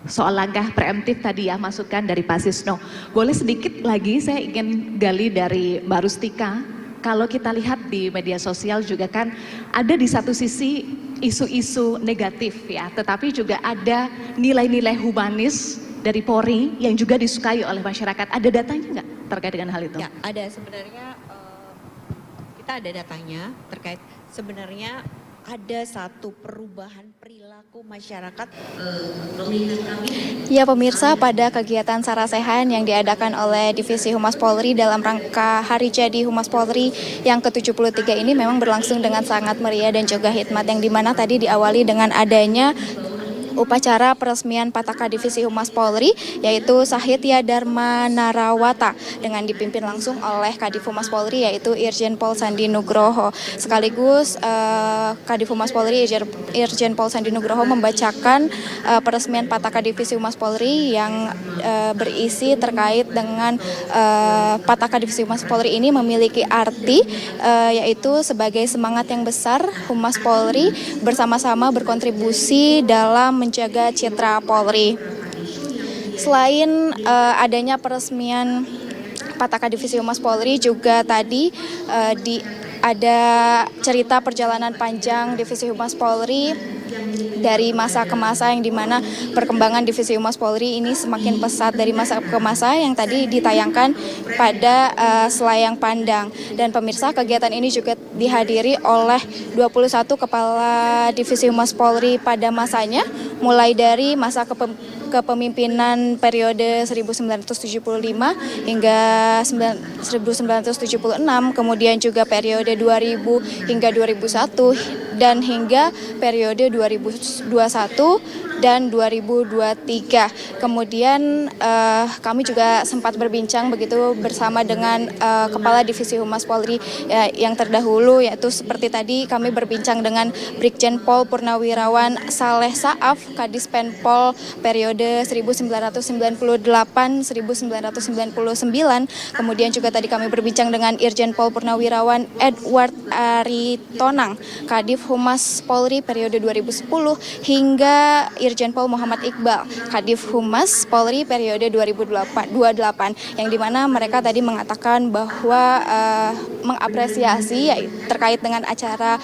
Soal langkah preemptif tadi ya, masukan dari Pak Sisno. Boleh sedikit lagi saya ingin gali dari Mbak Rustika. Kalau kita lihat di media sosial juga kan ada di satu sisi isu-isu negatif ya, tetapi juga ada nilai-nilai humanis dari Polri yang juga disukai oleh masyarakat. Ada datanya nggak terkait dengan hal itu? Ya, ada sebenarnya, kita ada datanya terkait sebenarnya ada satu perubahan perilaku masyarakat melihat kami. Ya pemirsa, pada kegiatan Sarasehan yang diadakan oleh Divisi Humas Polri dalam rangka Hari Jadi Humas Polri yang ke-73 ini memang berlangsung dengan sangat meriah dan juga hikmat, yang dimana tadi diawali dengan adanya upacara peresmian Pataka Divisi Humas Polri, yaitu Sahitya Dharma Narawata, dengan dipimpin langsung oleh Kadif Humas Polri, yaitu Irjen Pol Sandi Nugroho. Sekaligus Kadif Humas Polri Irjen Pol Sandi Nugroho membacakan peresmian Pataka Divisi Humas Polri yang berisi terkait dengan Pataka Divisi Humas Polri ini memiliki arti yaitu sebagai semangat yang besar Humas Polri bersama-sama berkontribusi dalam menjaga citra Polri. Selain adanya peresmian Pataka Divisi Humas Polri, juga tadi ada cerita perjalanan panjang Divisi Humas Polri dari masa ke masa, yang dimana perkembangan Divisi Humas Polri ini semakin pesat dari masa ke masa, yang tadi ditayangkan pada Selayang Pandang. Dan pemirsa, kegiatan ini juga dihadiri oleh 21 kepala Divisi Humas Polri pada masanya, mulai dari masa kepemimpinan periode 1975 hingga 1976, kemudian juga periode 2000 hingga 2001, dan hingga periode 2021 dan 2023. Kemudian kami juga sempat berbincang begitu bersama dengan Kepala Divisi Humas Polri yang terdahulu, yaitu seperti tadi kami berbincang dengan Brigjen Pol Purnawirawan Saleh Saaf, Kadis Penpol periode 1998-1999. Kemudian juga tadi kami berbincang dengan Irjen Pol Purnawirawan Edward Aritonang, Kadif Humas Polri periode 2010, hingga Irjen Pol Muhammad Iqbal, Kadif Humas Polri periode 2028, yang dimana mereka tadi mengatakan bahwa mengapresiasi terkait dengan acara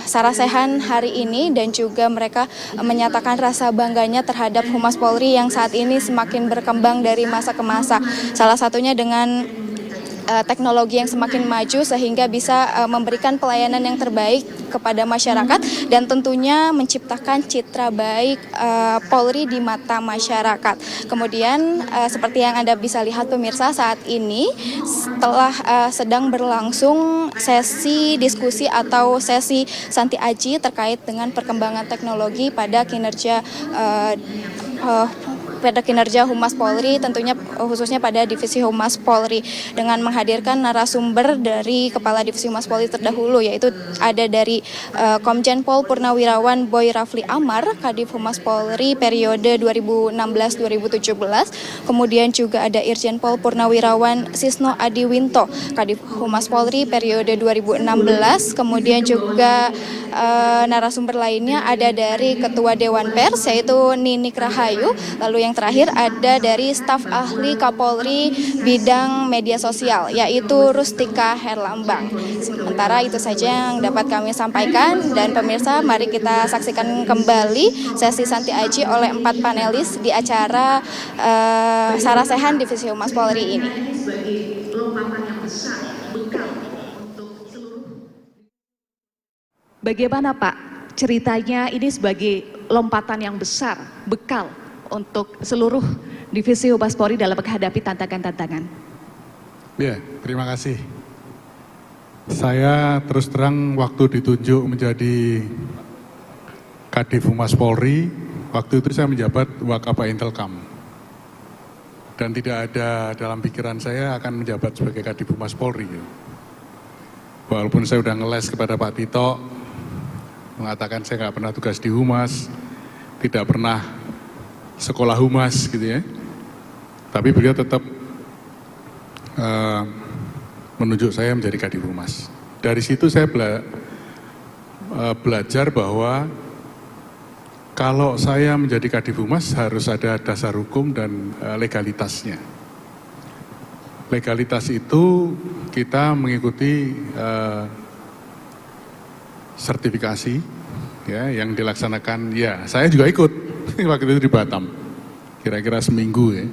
Sarasehan hari ini, dan juga mereka menyatakan rasa bangganya terhadap Humas Polri yang saat ini semakin berkembang dari masa ke masa. Salah satunya dengan teknologi yang semakin maju sehingga bisa memberikan pelayanan yang terbaik kepada masyarakat, dan tentunya menciptakan citra baik Polri di mata masyarakat. Kemudian seperti yang Anda bisa lihat pemirsa, saat ini setelah sedang berlangsung sesi diskusi atau sesi Santi Aji terkait dengan perkembangan teknologi pada kinerja Humas Polri, tentunya khususnya pada Divisi Humas Polri, dengan menghadirkan narasumber dari Kepala Divisi Humas Polri terdahulu, yaitu ada dari Komjen Pol Purnawirawan Boy Rafli Amar, Kadif Humas Polri periode 2016-2017, kemudian juga ada Irjen Pol Purnawirawan Sisno Adiwinto, Kadif Humas Polri periode 2016, kemudian juga narasumber lainnya ada dari Ketua Dewan Pers, yaitu Ninik Rahayu, lalu yang terakhir ada dari staf ahli Kapolri bidang media sosial, yaitu Rustika Herlambang. Sementara itu saja yang dapat kami sampaikan, dan pemirsa, mari kita saksikan kembali sesi Santi Aji oleh 4 panelis di acara Sarasehan Divisi Humas Polri ini. Bagaimana Pak ceritanya ini sebagai lompatan yang besar, bekal untuk seluruh Divisi Humas Polri dalam menghadapi tantangan-tantangan? Ya, terima kasih. Saya terus terang waktu ditunjuk menjadi Kadif Humas Polri, waktu itu saya menjabat Wakaba Intelkam. Dan tidak ada dalam pikiran saya akan menjabat sebagai Kadif Humas Polri. Walaupun saya sudah ngeles kepada Pak Tito, mengatakan saya nggak pernah tugas di Humas, tidak pernah sekolah Humas gitu ya. Tapi beliau tetap menunjuk saya menjadi Kadif Humas. Dari situ saya belajar bahwa kalau saya menjadi Kadif Humas harus ada dasar hukum dan legalitasnya. Legalitas itu kita mengikuti sertifikasi ya yang dilaksanakan, ya saya juga ikut waktu itu di Batam, kira-kira seminggu ya.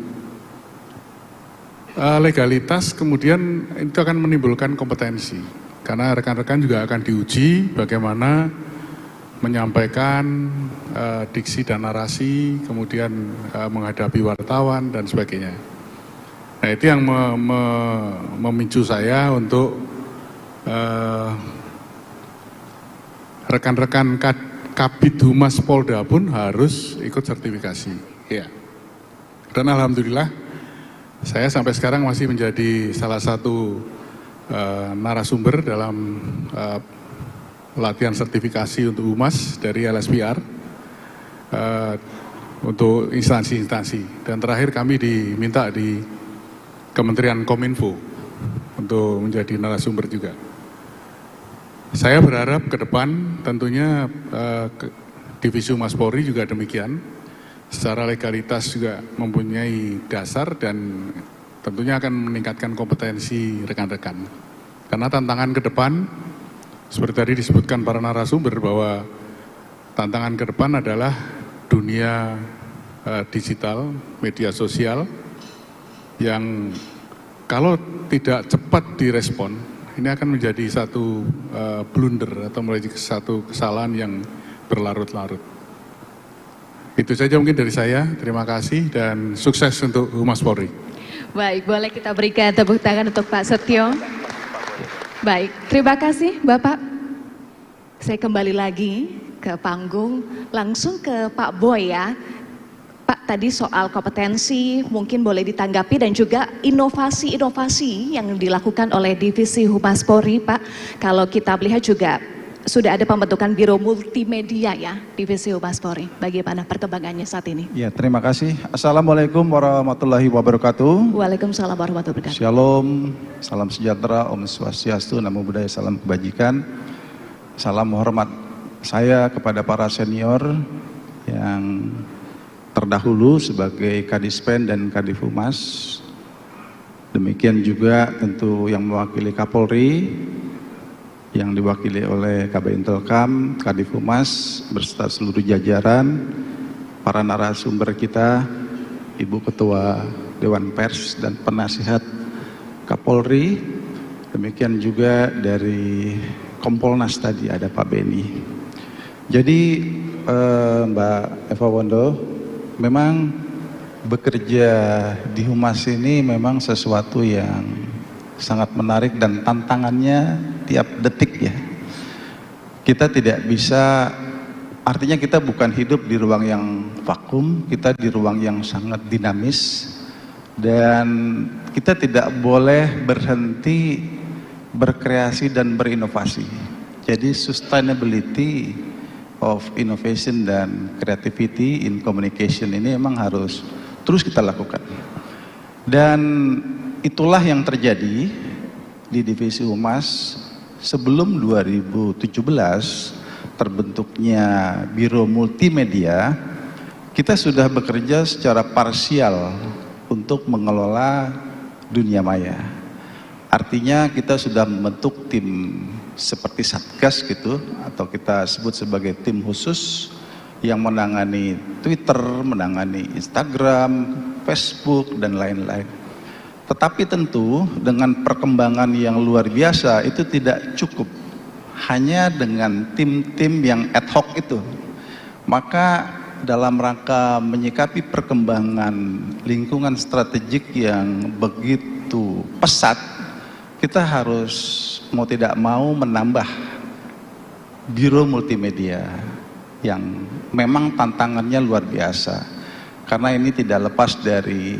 Legalitas kemudian itu akan menimbulkan kompetensi, karena rekan-rekan juga akan diuji bagaimana menyampaikan diksi dan narasi, kemudian menghadapi wartawan dan sebagainya. Nah itu yang memicu saya untuk rekan-rekan Kabid Humas Polda pun harus ikut sertifikasi. Ya. Dan alhamdulillah saya sampai sekarang masih menjadi salah satu narasumber dalam latihan sertifikasi untuk humas dari LSPR untuk instansi-instansi. Dan terakhir kami diminta di Kementerian Kominfo untuk menjadi narasumber juga. Saya berharap ke depan tentunya Divisi Humas Polri juga demikian. Secara legalitas juga mempunyai dasar dan tentunya akan meningkatkan kompetensi rekan-rekan. Karena tantangan ke depan, seperti tadi disebutkan para narasumber bahwa tantangan ke depan adalah dunia digital, media sosial, yang kalau tidak cepat direspon, ini akan menjadi satu blunder atau menjadi satu kesalahan yang berlarut-larut. Itu saja mungkin dari saya. Terima kasih dan sukses untuk Humas Polri. Baik, boleh kita berikan tepuk tangan untuk Pak Setio. Baik, terima kasih Bapak. Saya kembali lagi ke panggung, langsung ke Pak Boy ya. Pak, tadi soal kompetensi mungkin boleh ditanggapi dan juga inovasi-inovasi yang dilakukan oleh Divisi Humas Polri, Pak. Kalau kita melihat juga sudah ada pembentukan Biro Multimedia ya, Divisi Humas Polri. Bagaimana perkembangannya saat ini? Ya, terima kasih. Assalamualaikum warahmatullahi wabarakatuh. Waalaikumsalam warahmatullahi wabarakatuh. Shalom, salam sejahtera, Om Swastiastu, Namo Buddhaya, salam kebajikan. Salam hormat saya kepada para senior yang terdahulu sebagai Kadispen dan Kadif Humas. Demikian juga tentu yang mewakili Kapolri, yang diwakili oleh Kabid Intelkam, Kadif Humas, beserta seluruh jajaran, para narasumber kita, Ibu Ketua Dewan Pers dan penasihat Kapolri, demikian juga dari Kompolnas tadi ada Pak Beni. Jadi Mbak Eva Wondo, memang bekerja di Humas ini memang sesuatu yang sangat menarik dan tantangannya tiap detik ya. Kita tidak bisa, artinya kita bukan hidup di ruang yang vakum, kita di ruang yang sangat dinamis dan kita tidak boleh berhenti berkreasi dan berinovasi. Jadi sustainability of innovation dan creativity in communication ini memang harus terus kita lakukan. Dan itulah yang terjadi di Divisi Humas sebelum 2017 terbentuknya Biro Multimedia. Kita sudah bekerja secara parsial untuk mengelola dunia maya. Artinya kita sudah membentuk tim seperti Satgas gitu, atau kita sebut sebagai tim khusus yang menangani Twitter, menangani Instagram, Facebook, dan lain-lain. Tetapi tentu dengan perkembangan yang luar biasa itu tidak cukup hanya dengan tim-tim yang ad hoc itu. Maka dalam rangka menyikapi perkembangan lingkungan strategik yang begitu pesat, kita harus mau tidak mau menambah Biro Multimedia yang memang tantangannya luar biasa. Karena ini tidak lepas dari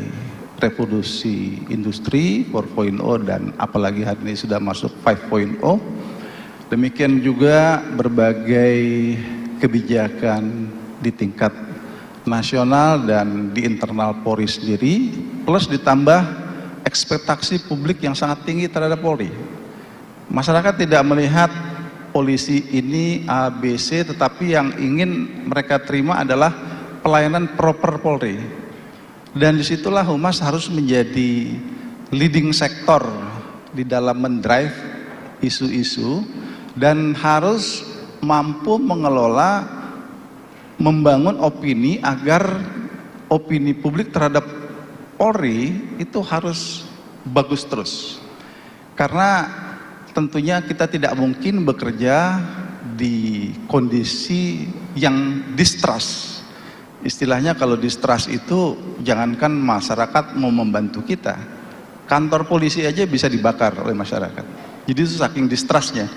revolusi industri 4.0 dan apalagi hari ini sudah masuk 5.0. Demikian juga berbagai kebijakan di tingkat nasional dan di internal Polri sendiri, plus ditambah ekspektasi publik yang sangat tinggi terhadap Polri. Masyarakat tidak melihat polisi ini ABC, tetapi yang ingin mereka terima adalah pelayanan proper Polri. Dan disitulah Humas harus menjadi leading sektor di dalam mendrive isu-isu dan harus mampu mengelola, membangun opini agar opini publik terhadap Polri itu harus bagus terus. Karena tentunya kita tidak mungkin bekerja di kondisi yang distrust. Istilahnya kalau distrust itu jangankan masyarakat mau membantu kita, kantor polisi aja bisa dibakar oleh masyarakat. Jadi itu saking distrustnya.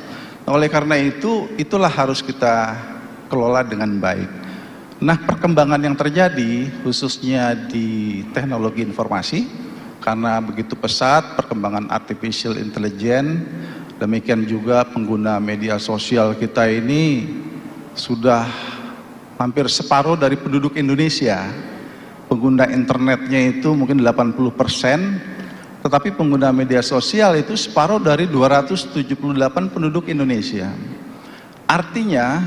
Nah, oleh karena itu, itulah harus kita kelola dengan baik. Nah, perkembangan yang terjadi khususnya di teknologi informasi, karena begitu pesat perkembangan artificial intelligence, demikian juga pengguna media sosial kita ini sudah hampir separuh dari penduduk Indonesia. Pengguna internetnya itu mungkin 80%, tetapi pengguna media sosial itu separuh dari 278 penduduk Indonesia. Artinya,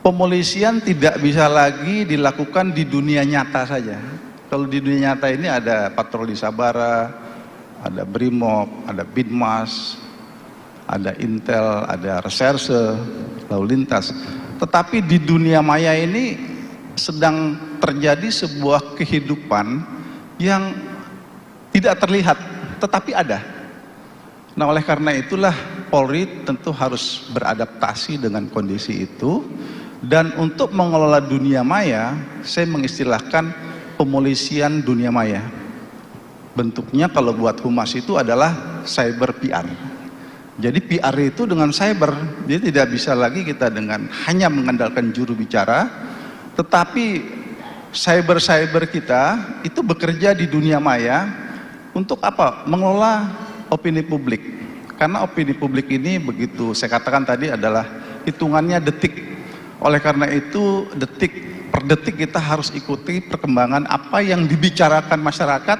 pemolisian tidak bisa lagi dilakukan di dunia nyata saja. Kalau di dunia nyata ini ada patroli Sabara, ada Brimob, ada Binmas, ada Intel, ada reserse, lalu lintas. Tetapi di dunia maya ini sedang terjadi sebuah kehidupan yang tidak terlihat, tetapi ada. Nah, oleh karena itulah Polri tentu harus beradaptasi dengan kondisi itu. Dan untuk mengelola dunia maya, saya mengistilahkan pemolisian dunia maya. Bentuknya kalau buat humas itu adalah cyber PR. Jadi PR itu dengan cyber, jadi tidak bisa lagi kita dengan hanya mengandalkan juru bicara, tetapi cyber kita itu bekerja di dunia maya untuk apa? Mengelola opini publik. Karena opini publik ini begitu saya katakan tadi adalah hitungannya detik. Oleh karena itu detik per detik kita harus ikuti perkembangan apa yang dibicarakan masyarakat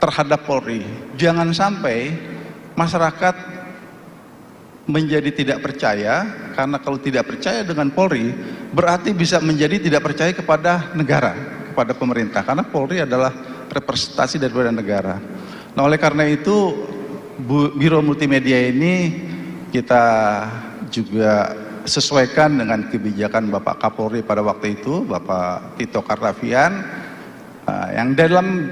terhadap Polri. Jangan sampai masyarakat menjadi tidak percaya, karena kalau tidak percaya dengan Polri berarti bisa menjadi tidak percaya kepada negara, kepada pemerintah, karena Polri adalah representasi daripada negara. Nah, oleh karena itu Biro Multimedia ini kita juga sesuaikan dengan kebijakan Bapak Kapolri pada waktu itu, Bapak Tito Karnavian, yang dalam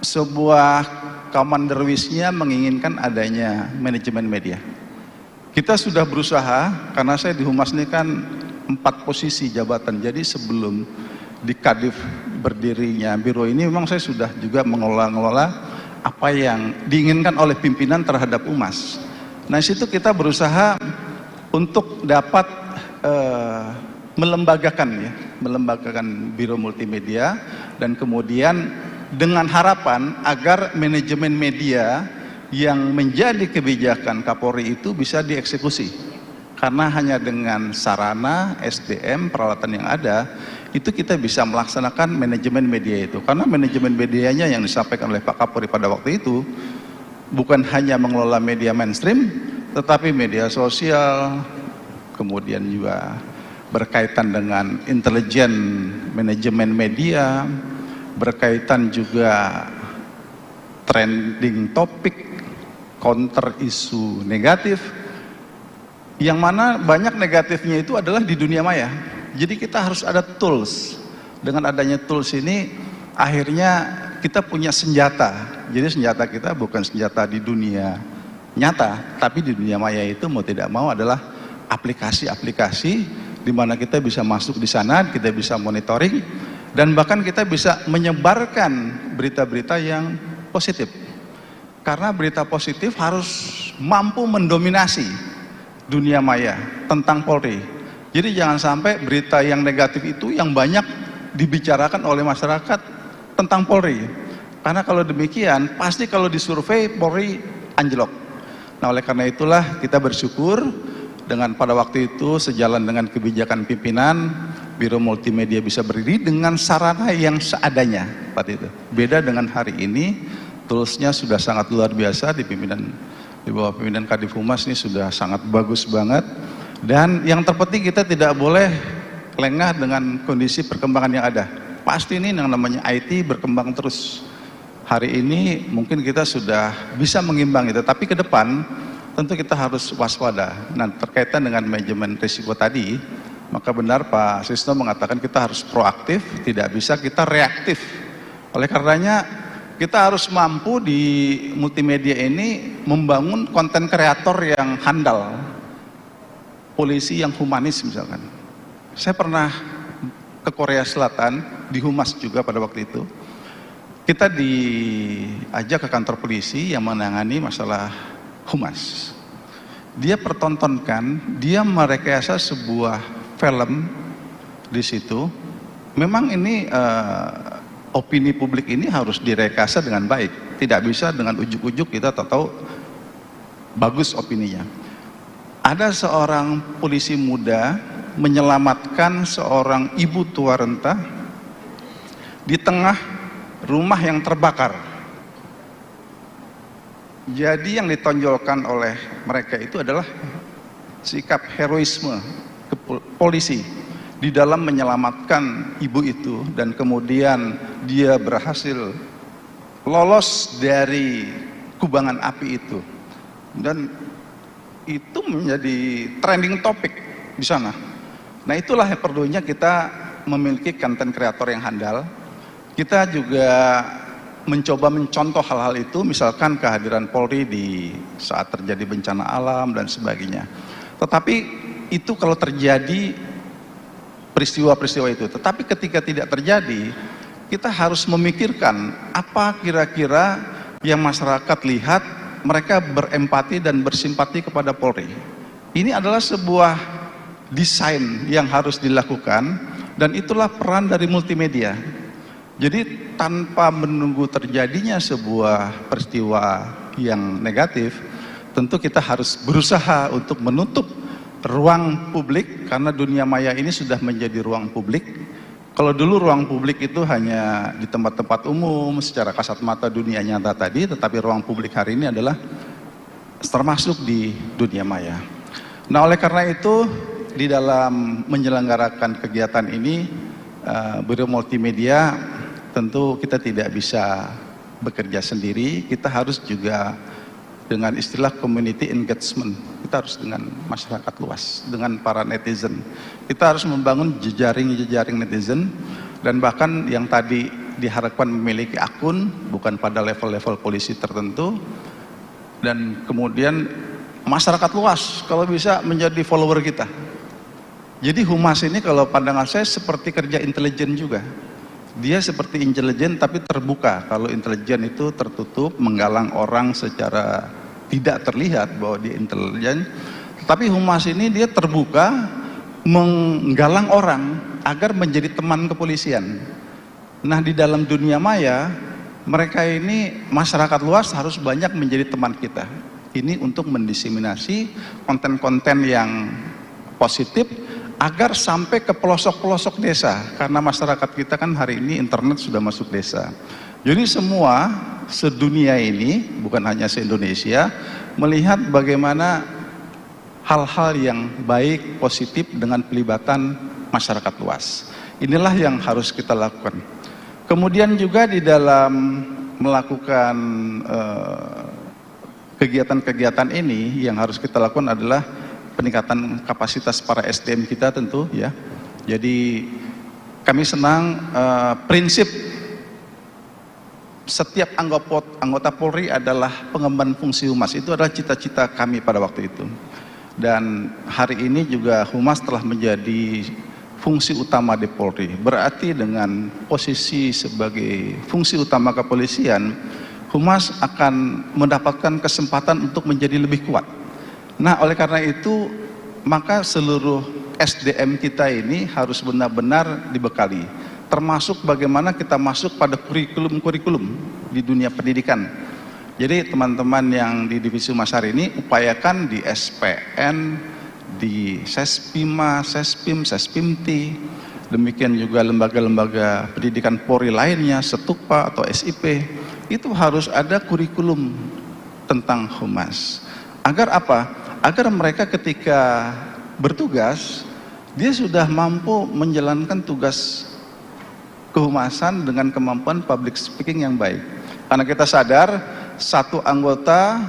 sebuah Commander Wish-nya menginginkan adanya manajemen media. Kita sudah berusaha, karena saya di Humas ini kan 4 posisi jabatan, jadi sebelum di Kadif berdirinya biro ini memang saya sudah juga mengelola apa yang diinginkan oleh pimpinan terhadap Humas. Nah, situ kita berusaha untuk dapat melembagakan Biro Multimedia, dan kemudian dengan harapan agar manajemen media yang menjadi kebijakan Kapolri itu bisa dieksekusi. Karena hanya dengan sarana, SDM, peralatan yang ada, itu kita bisa melaksanakan manajemen media itu. Karena manajemen medianya yang disampaikan oleh Pak Kapolri pada waktu itu bukan hanya mengelola media mainstream, tetapi media sosial, kemudian juga berkaitan dengan intelijen manajemen media, berkaitan juga trending topik, counter isu negatif, yang mana banyak negatifnya itu adalah di dunia maya. Jadi kita harus ada tools. Dengan adanya tools ini akhirnya kita punya senjata. Jadi senjata kita bukan senjata di dunia nyata, tapi di dunia maya itu mau tidak mau adalah aplikasi-aplikasi di mana kita bisa masuk di sana, kita bisa monitoring, dan bahkan kita bisa menyebarkan berita-berita yang positif. Karena berita positif harus mampu mendominasi dunia maya tentang Polri. Jadi jangan sampai berita yang negatif itu yang banyak dibicarakan oleh masyarakat tentang Polri. Karena kalau demikian, pasti kalau disurvei Polri anjlok. Nah, oleh karena itulah kita bersyukur dengan pada waktu itu sejalan dengan kebijakan pimpinan, Biro Multimedia bisa berdiri dengan sarana yang seadanya. Itu beda dengan hari ini, toolsnya sudah sangat luar biasa di bawah pimpinan Kadif Humas ini sudah sangat bagus banget. Dan yang terpenting kita tidak boleh lengah dengan kondisi perkembangan yang ada. Pasti ini yang namanya IT berkembang terus. Hari ini mungkin kita sudah bisa mengimbang itu, tapi ke depan tentu kita harus waspada. Nah, terkaitan dengan manajemen risiko tadi, maka benar Pak Sisno mengatakan kita harus proaktif, tidak bisa kita reaktif. Oleh karenanya kita harus mampu di multimedia ini membangun konten kreator yang handal, polisi yang humanis misalkan. Saya pernah ke Korea Selatan, di Humas juga pada waktu itu. Kita diajak ke kantor polisi yang menangani masalah humas. Dia pertontonkan, dia merekayasa sebuah film di situ. Memang ini opini publik ini harus direkayasa dengan baik. Tidak bisa dengan ujuk-ujuk kita tahu bagus opininya. Ada seorang polisi muda menyelamatkan seorang ibu tua renta di tengah rumah yang terbakar. Jadi yang ditonjolkan oleh mereka itu adalah sikap heroisme polisi di dalam menyelamatkan ibu itu, dan kemudian dia berhasil lolos dari kubangan api itu, dan itu menjadi trending topik di sana. Nah, itulah yang perlunya kita memiliki konten kreator yang handal. Kita juga mencoba mencontoh hal-hal itu, misalkan kehadiran Polri di saat terjadi bencana alam dan sebagainya. Tetapi itu kalau terjadi peristiwa-peristiwa itu. Tetapi ketika tidak terjadi, kita harus memikirkan apa kira-kira yang masyarakat lihat, mereka berempati dan bersimpati kepada Polri. Ini adalah sebuah desain yang harus dilakukan, dan itulah peran dari multimedia. Jadi tanpa menunggu terjadinya sebuah peristiwa yang negatif, tentu kita harus berusaha untuk menutup ruang publik, karena dunia maya ini sudah menjadi ruang publik. Kalau dulu ruang publik itu hanya di tempat-tempat umum, secara kasat mata dunia nyata tadi, tetapi ruang publik hari ini adalah termasuk di dunia maya. Nah, oleh karena itu, di dalam menyelenggarakan kegiatan ini, Biro Multimedia tentu kita tidak bisa bekerja sendiri, kita harus juga dengan istilah community engagement, kita harus dengan masyarakat luas, dengan para netizen. Kita harus membangun jejaring-jejaring netizen, dan bahkan yang tadi diharapkan memiliki akun, bukan pada level-level polisi tertentu, dan kemudian masyarakat luas kalau bisa menjadi follower kita. Jadi humas ini kalau pandangan saya seperti kerja intelijen juga. Dia seperti intelijen tapi terbuka. Kalau intelijen itu tertutup, menggalang orang secara tidak terlihat bahwa dia intelijen. Tapi humas ini dia terbuka, menggalang orang agar menjadi teman kepolisian. Nah, di dalam dunia maya, mereka ini masyarakat luas harus banyak menjadi teman kita. Ini untuk mendiseminasi konten-konten yang positif agar sampai ke pelosok-pelosok desa, karena masyarakat kita kan hari ini internet sudah masuk desa. Jadi semua sedunia ini, bukan hanya se-Indonesia, melihat bagaimana hal-hal yang baik, positif dengan pelibatan masyarakat luas. Inilah yang harus kita lakukan. Kemudian juga di dalam melakukan kegiatan-kegiatan ini, yang harus kita lakukan adalah peningkatan kapasitas para SDM kita tentu ya. Jadi kami senang prinsip setiap anggota Polri adalah pengemban fungsi humas. Itu adalah cita-cita kami pada waktu itu. Dan hari ini juga humas telah menjadi fungsi utama di Polri. Berarti dengan posisi sebagai fungsi utama kepolisian, humas akan mendapatkan kesempatan untuk menjadi lebih kuat. Nah, oleh karena itu, maka seluruh SDM kita ini harus benar-benar dibekali. Termasuk bagaimana kita masuk pada kurikulum-kurikulum di dunia pendidikan. Jadi teman-teman yang di Divisi Humas hari ini upayakan di SPN, di Sespima, Sespim, Sespimti, demikian juga lembaga-lembaga pendidikan Polri lainnya, Setukpa atau SIP, itu harus ada kurikulum tentang humas. Agar apa? Agar mereka ketika bertugas, dia sudah mampu menjalankan tugas kehumasan dengan kemampuan public speaking yang baik. Karena kita sadar, satu anggota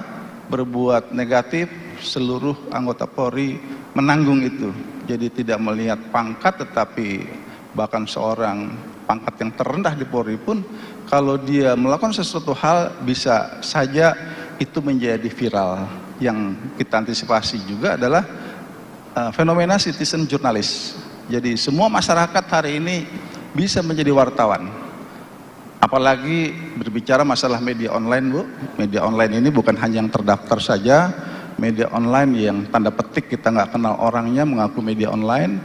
berbuat negatif, seluruh anggota Polri menanggung itu. Jadi tidak melihat pangkat, tetapi bahkan seorang pangkat yang terendah di Polri pun, kalau dia melakukan sesuatu hal, bisa saja itu menjadi viral. Yang kita antisipasi juga adalah fenomena citizen jurnalis. Jadi semua masyarakat hari ini bisa menjadi wartawan. Apalagi berbicara masalah media online, Bu. Media online ini bukan hanya yang terdaftar saja, media online yang tanda petik kita nggak kenal orangnya mengaku media online,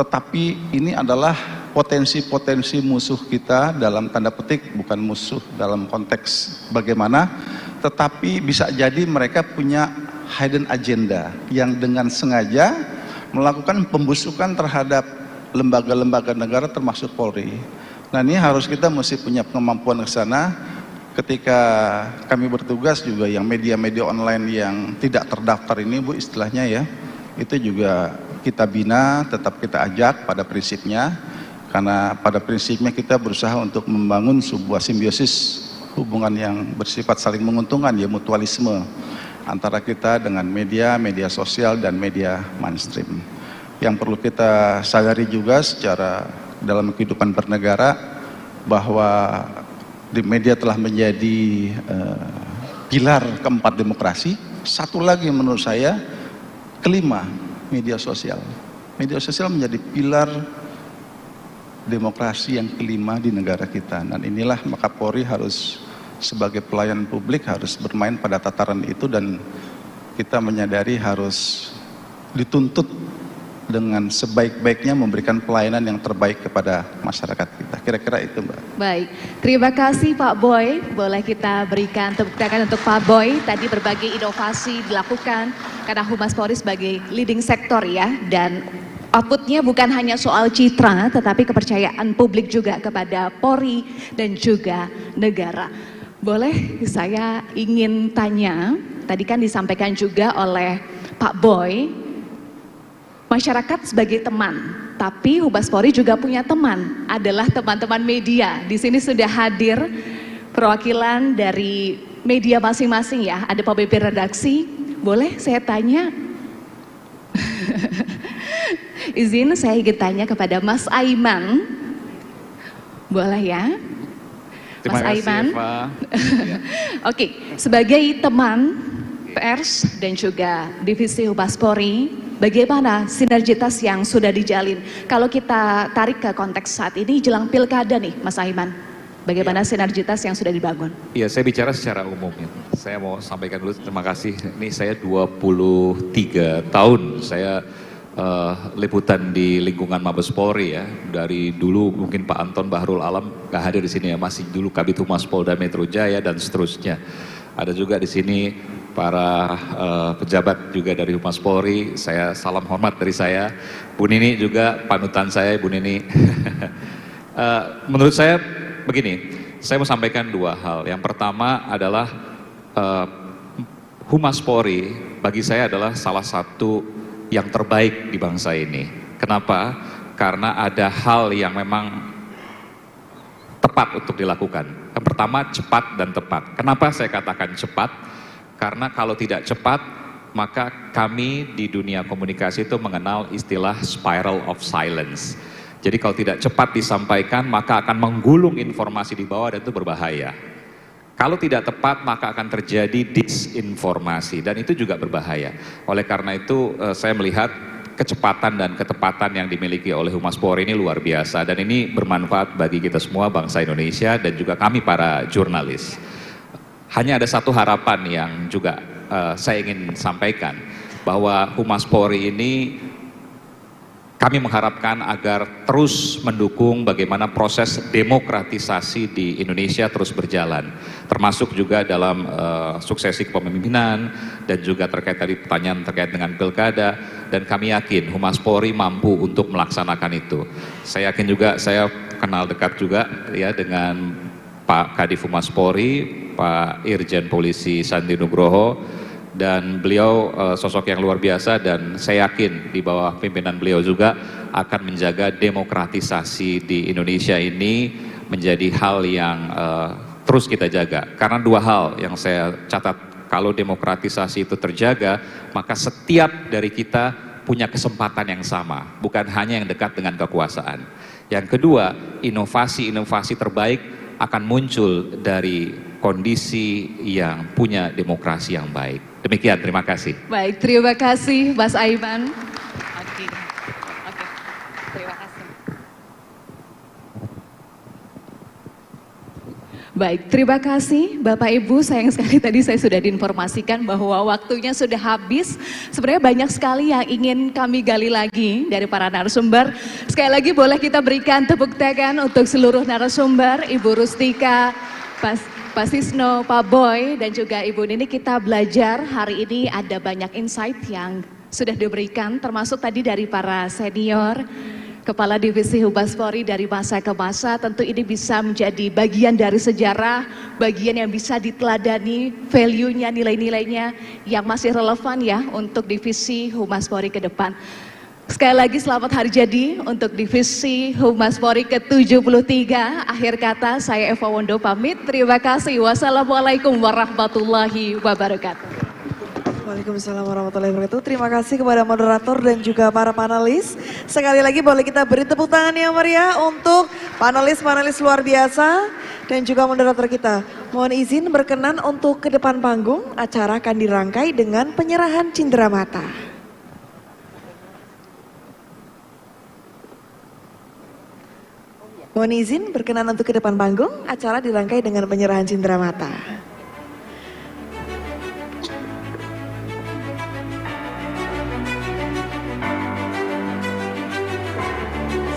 tetapi ini adalah potensi-potensi musuh kita dalam tanda petik, bukan musuh dalam konteks bagaimana, tetapi bisa jadi mereka punya hidden agenda yang dengan sengaja melakukan pembusukan terhadap lembaga-lembaga negara termasuk Polri. Nah ini harus kita mesti punya kemampuan ke sana. Ketika kami bertugas juga yang media-media online yang tidak terdaftar ini Bu istilahnya ya, itu juga kita bina, tetap kita ajak pada prinsipnya, karena pada prinsipnya kita berusaha untuk membangun sebuah simbiosis hubungan yang bersifat saling menguntungkan ya, mutualisme antara kita dengan media, media sosial dan media mainstream. Yang perlu kita sadari juga secara dalam kehidupan bernegara bahwa di media telah menjadi pilar keempat demokrasi. Satu lagi menurut saya, kelima, media sosial. Media sosial menjadi pilar demokrasi yang kelima di negara kita. Dan inilah maka Polri harus sebagai pelayan publik harus bermain pada tataran itu, dan kita menyadari harus dituntut dengan sebaik-baiknya memberikan pelayanan yang terbaik kepada masyarakat kita. Kira-kira itu Mbak. Baik, terima kasih Pak Boy. Boleh kita berikan tepuk tangan untuk Pak Boy. Tadi berbagai inovasi dilakukan karena Humas Polri sebagai leading sektor ya. Dan outputnya bukan hanya soal citra, tetapi kepercayaan publik juga kepada Polri dan juga negara. Boleh saya ingin tanya, tadi kan disampaikan juga oleh Pak Boy, masyarakat sebagai teman, tapi Humas Polri juga punya teman, adalah teman-teman media. Di sini sudah hadir perwakilan dari media masing-masing ya, ada pemimpin redaksi. Boleh saya tanya? Izin saya ingin tanya kepada Mas Aiman. Boleh ya? Terima Mas kasih, Aiman. Eva. Oke, sebagai teman pers dan juga divisi Humas Polri, bagaimana sinergitas yang sudah dijalin? Kalau kita tarik ke konteks saat ini jelang pilkada nih Mas Aiman, bagaimana sinergitas yang sudah dibangun? Iya, saya bicara secara umum ya. Saya mau sampaikan dulu terima kasih. Ini saya 23 tahun saya liputan di lingkungan Mabes Polri ya. Dari dulu mungkin Pak Anton Bahrul Alam nggak hadir di sini ya, masih dulu Kabid Humas Polda Metro Jaya dan seterusnya. Ada juga di sini para pejabat juga dari Humas Polri. Saya salam hormat dari saya. Bu Nini juga panutan saya, Bu Nini. Menurut saya begini, saya mau sampaikan dua hal. Yang pertama adalah Humas Polri bagi saya adalah salah satu yang terbaik di bangsa ini. Kenapa? Karena ada hal yang memang tepat untuk dilakukan. Yang pertama cepat dan tepat. Kenapa saya katakan cepat? Karena kalau tidak cepat, maka kami di dunia komunikasi itu mengenal istilah spiral of silence. Jadi kalau tidak cepat disampaikan, maka akan menggulung informasi di bawah dan itu berbahaya. Kalau tidak tepat, maka akan terjadi disinformasi dan itu juga berbahaya. Oleh karena itu, saya melihat kecepatan dan ketepatan yang dimiliki oleh Humas Polri ini luar biasa dan ini bermanfaat bagi kita semua bangsa Indonesia dan juga kami para jurnalis. Hanya ada satu harapan yang juga saya ingin sampaikan, bahwa Humas Polri ini kami mengharapkan agar terus mendukung bagaimana proses demokratisasi di Indonesia terus berjalan, termasuk juga dalam suksesi kepemimpinan dan juga terkait tadi pertanyaan terkait dengan pilkada, dan kami yakin Humas Polri mampu untuk melaksanakan itu. Saya yakin juga, saya kenal dekat juga ya dengan Pak Kadif Humas Polri, Pak Irjen Polisi Sandi Nugroho, dan beliau sosok yang luar biasa dan saya yakin di bawah pimpinan beliau juga akan menjaga demokratisasi di Indonesia ini menjadi hal yang terus kita jaga. Karena dua hal yang saya catat, kalau demokratisasi itu terjaga, maka setiap dari kita punya kesempatan yang sama, bukan hanya yang dekat dengan kekuasaan. Yang kedua, inovasi-inovasi terbaik akan muncul dari kondisi yang punya demokrasi yang baik. Demikian, terima kasih. Baik, terima kasih Mas Aiman. Oke, terima kasih. Baik, terima kasih Bapak Ibu. Sayang sekali tadi saya sudah diinformasikan bahwa waktunya sudah habis. Sebenarnya banyak sekali yang ingin kami gali lagi dari para narasumber. Sekali lagi boleh kita berikan tepuk tangan untuk seluruh narasumber, Ibu Rustika, Pak Sisno, Pak Boy, dan juga Ibu Nini. Kita belajar hari ini ada banyak insight yang sudah diberikan, termasuk tadi dari para senior, Kepala Divisi Humas Polri dari masa ke masa. Tentu ini bisa menjadi bagian dari sejarah, bagian yang bisa diteladani, value-nya, nilai-nilainya yang masih relevan ya untuk Divisi Humas Polri ke depan. Sekali lagi selamat hari jadi untuk Divisi Humas Polri ke-73. Akhir kata saya Eva Wondo pamit. Terima kasih. Wassalamualaikum warahmatullahi wabarakatuh. Waalaikumsalam warahmatullahi wabarakatuh. Terima kasih kepada moderator dan juga para panelis. Sekali lagi boleh kita beri tepuk tangan yang meriah untuk panelis-panelis luar biasa dan juga moderator kita. Mohon izin berkenan untuk ke depan panggung, acara akan dirangkai dengan penyerahan cindramata. Mohon izin berkenan untuk ke depan panggung, acara dirangkai dengan penyerahan cindramata.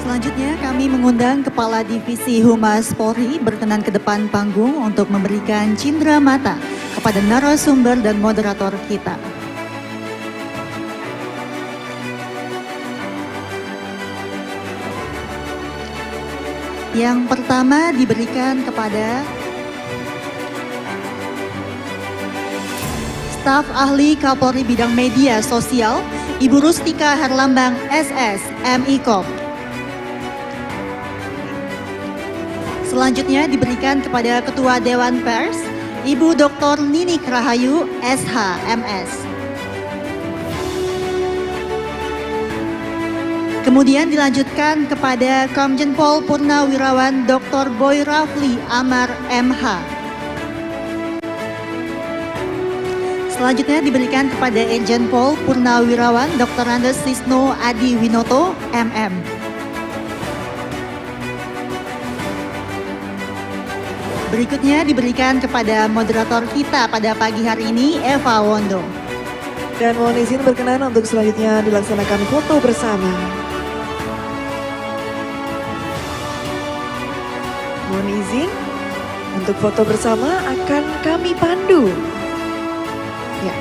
Selanjutnya kami mengundang Kepala Divisi Humas Polri berkenan ke depan panggung untuk memberikan cindramata kepada narasumber dan moderator kita. Yang pertama diberikan kepada Staf Ahli Kapolri Bidang Media Sosial, Ibu Rustika Herlambang SS, MIKOM. Selanjutnya diberikan kepada Ketua Dewan Pers, Ibu Dr. Ninik Rahayu, SH, MS. Kemudian dilanjutkan kepada Komjen Pol Purnawirawan Dr. Boy Rafli Amar, MH. Selanjutnya diberikan kepada Irjen Pol Purnawirawan Dr. Andes Sisno Adi Winoto, MM. Berikutnya diberikan kepada moderator kita pada pagi hari ini, Eva Wondo. Dan mohon izin berkenan untuk selanjutnya dilaksanakan foto bersama. Mohon izin untuk foto bersama akan kami pandu. Ya.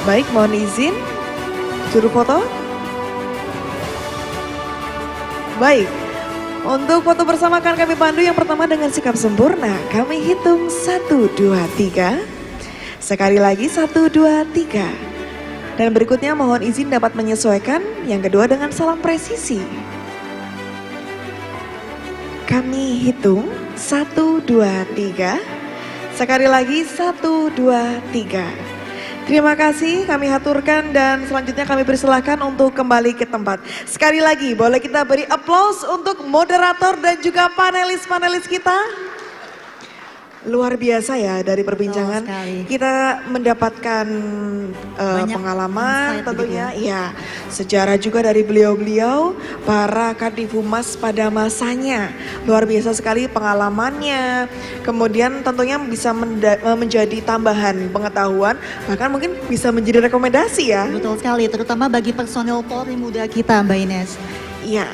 Baik, mohon izin. Suruh foto. Baik, untuk foto bersama akan kami pandu yang pertama dengan sikap sempurna. Kami hitung 1, 2, 3. Sekali lagi 1, 2, 3. Dan berikutnya mohon izin dapat menyesuaikan yang kedua dengan salam presisi. Kami hitung 1, 2, 3. Sekali lagi 1, 2, 3. Terima kasih kami haturkan dan selanjutnya kami persilahkan untuk kembali ke tempat. Sekali lagi boleh kita beri aplaus untuk moderator dan juga panelis-panelis kita. Luar biasa ya dari perbincangan kita mendapatkan pengalaman tentunya ya, sejarah juga dari beliau-beliau para Kadifhumas pada masanya. Luar biasa sekali pengalamannya, kemudian tentunya bisa menjadi tambahan pengetahuan, bahkan mungkin bisa menjadi rekomendasi ya. Betul sekali, terutama bagi personel Polri muda kita, Mbak Ines. Iya.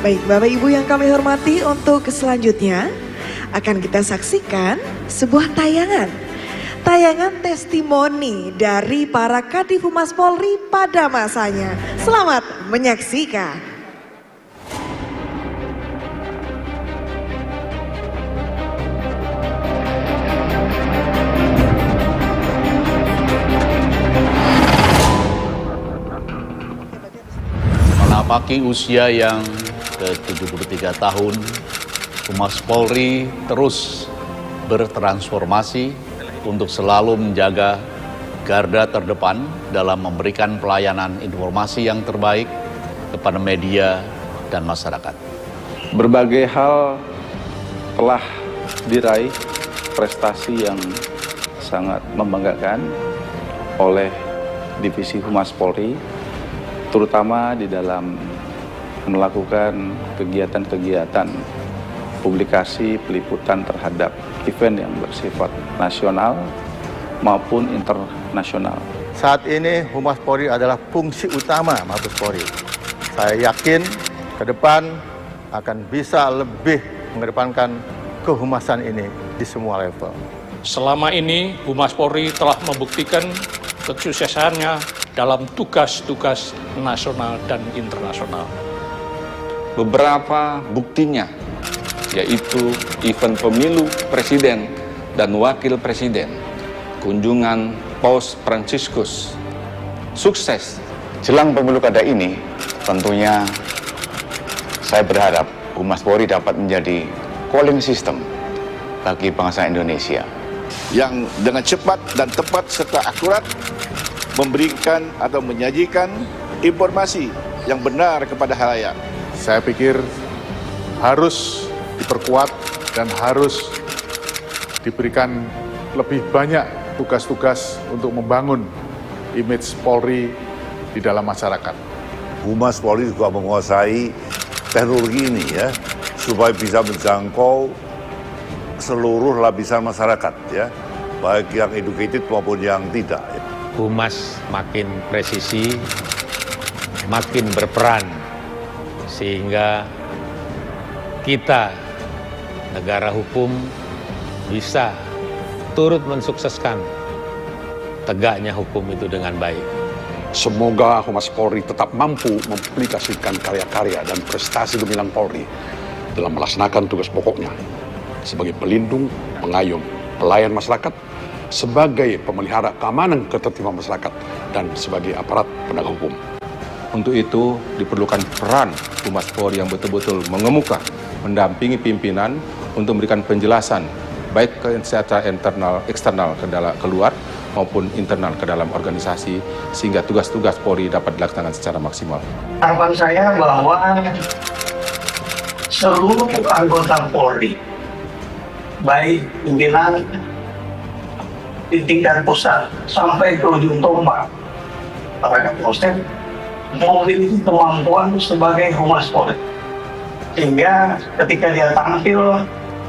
Baik, Bapak Ibu yang kami hormati, untuk selanjutnya akan kita saksikan sebuah tayangan testimoni dari para Kadifhumas Polri pada masanya. Selamat menyaksikan. Menapaki usia yang ke-73 tahun, Humas Polri terus bertransformasi untuk selalu menjaga garda terdepan dalam memberikan pelayanan informasi yang terbaik kepada media dan masyarakat. Berbagai hal telah diraih prestasi yang sangat membanggakan oleh Divisi Humas Polri, terutama di dalam melakukan kegiatan-kegiatan publikasi peliputan terhadap event yang bersifat nasional maupun internasional. Saat ini Humas Polri adalah fungsi utama Mabes Polri. Saya yakin ke depan akan bisa lebih mengedepankan kehumasan ini di semua level. Selama ini Humas Polri telah membuktikan kesuksesannya dalam tugas-tugas nasional dan internasional. Beberapa buktinya yaitu event pemilu presiden dan wakil presiden, kunjungan Paus Fransiskus, sukses. Jelang pemilu kada ini, tentunya saya berharap Humas Polri dapat menjadi calling system bagi bangsa Indonesia yang dengan cepat dan tepat serta akurat memberikan atau menyajikan informasi yang benar kepada halayak. Saya pikir harus diperkuat dan harus diberikan lebih banyak tugas-tugas untuk membangun image Polri di dalam masyarakat. Humas Polri juga menguasai teknologi ini ya, supaya bisa menjangkau seluruh lapisan masyarakat ya, baik yang educated maupun yang tidak. Humas makin presisi, makin berperan, sehingga kita, negara hukum, bisa turut mensukseskan tegaknya hukum itu dengan baik. Semoga Humas Polri tetap mampu mempublikasikan karya-karya dan prestasi gemilang Polri dalam melaksanakan tugas pokoknya sebagai pelindung, pengayom, pelayan masyarakat, sebagai pemelihara keamanan ketertiban masyarakat, dan sebagai aparat penegak hukum. Untuk itu diperlukan peran Humas Polri yang betul-betul mengemuka, mendampingi pimpinan untuk memberikan penjelasan baik ke secara internal, eksternal keluar maupun internal ke dalam organisasi, sehingga tugas-tugas Polri dapat dilaksanakan secara maksimal. Harapan saya bahwa seluruh anggota Polri, baik pimpinan di tingkat pusat sampai ke ujung tombak, para kapolsek, memiliki kemampuan sebagai Humas Polri, sehingga ketika dia tampil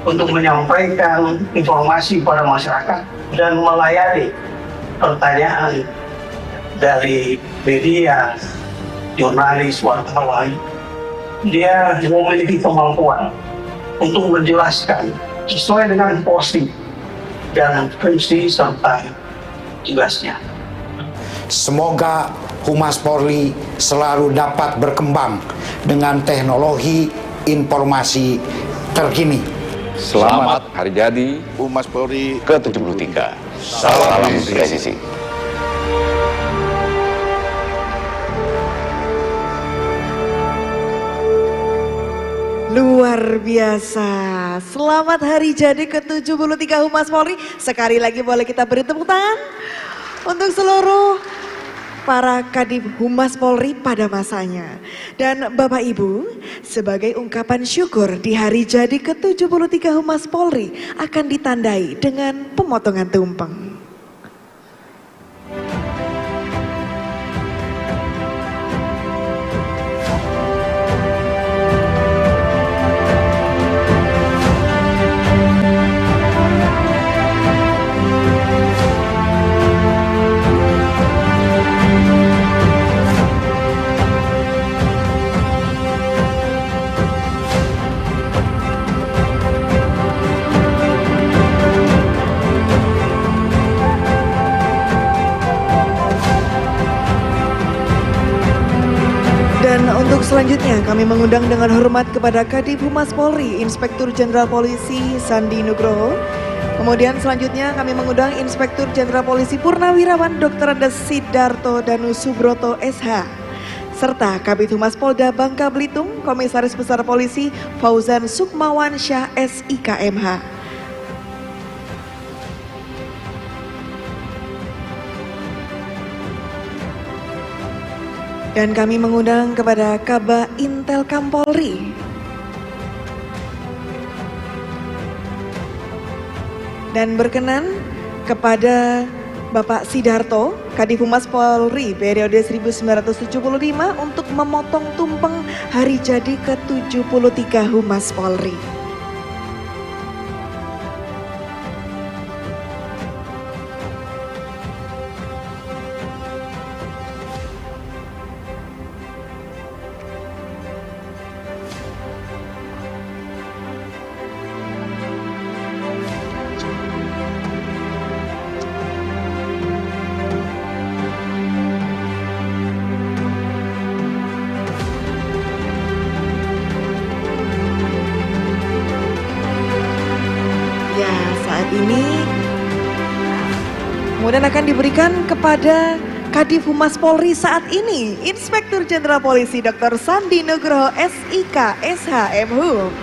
untuk menyampaikan informasi pada masyarakat dan melayani pertanyaan dari media, jurnalis, wartawan, dia memiliki kemampuan untuk menjelaskan sesuai dengan porsi dan fungsi serta tugasnya. Semoga Humas Polri selalu dapat berkembang dengan teknologi informasi terkini. Selamat Hari Jadi Humas Polri ke-73. Salam presisi. Luar biasa. Selamat Hari Jadi ke-73 Humas Polri. Sekali lagi boleh kita beri tepuk tangan untuk seluruh para Kadif Humas Polri pada masanya. Dan Bapak Ibu, sebagai ungkapan syukur di Hari Jadi ke-73 Humas Polri akan ditandai dengan pemotongan tumpeng. Dan untuk selanjutnya kami mengundang dengan hormat kepada Kadif Humas Polri, Inspektur Jenderal Polisi Sandi Nugroho. Kemudian selanjutnya kami mengundang Inspektur Jenderal Polisi Purnawirawan Dr. Andes Sidarto Danu Subroto SH. Serta Kabid Humas Polda Bangka Belitung, Komisaris Besar Polisi Fauzan Sukmawan Syah SIKMH. Dan kami mengundang kepada Kaba Intelkam Polri. Dan berkenan kepada Bapak Sidarto, Kadif Humas Polri periode 1975 untuk memotong tumpeng hari jadi ke-73 Humas Polri. Ya, saat ini kemudian akan diberikan kepada Kadif Humas Polri saat ini, Inspektur Jenderal Polisi Dr. Sandi Nugroho SIK SHMHum.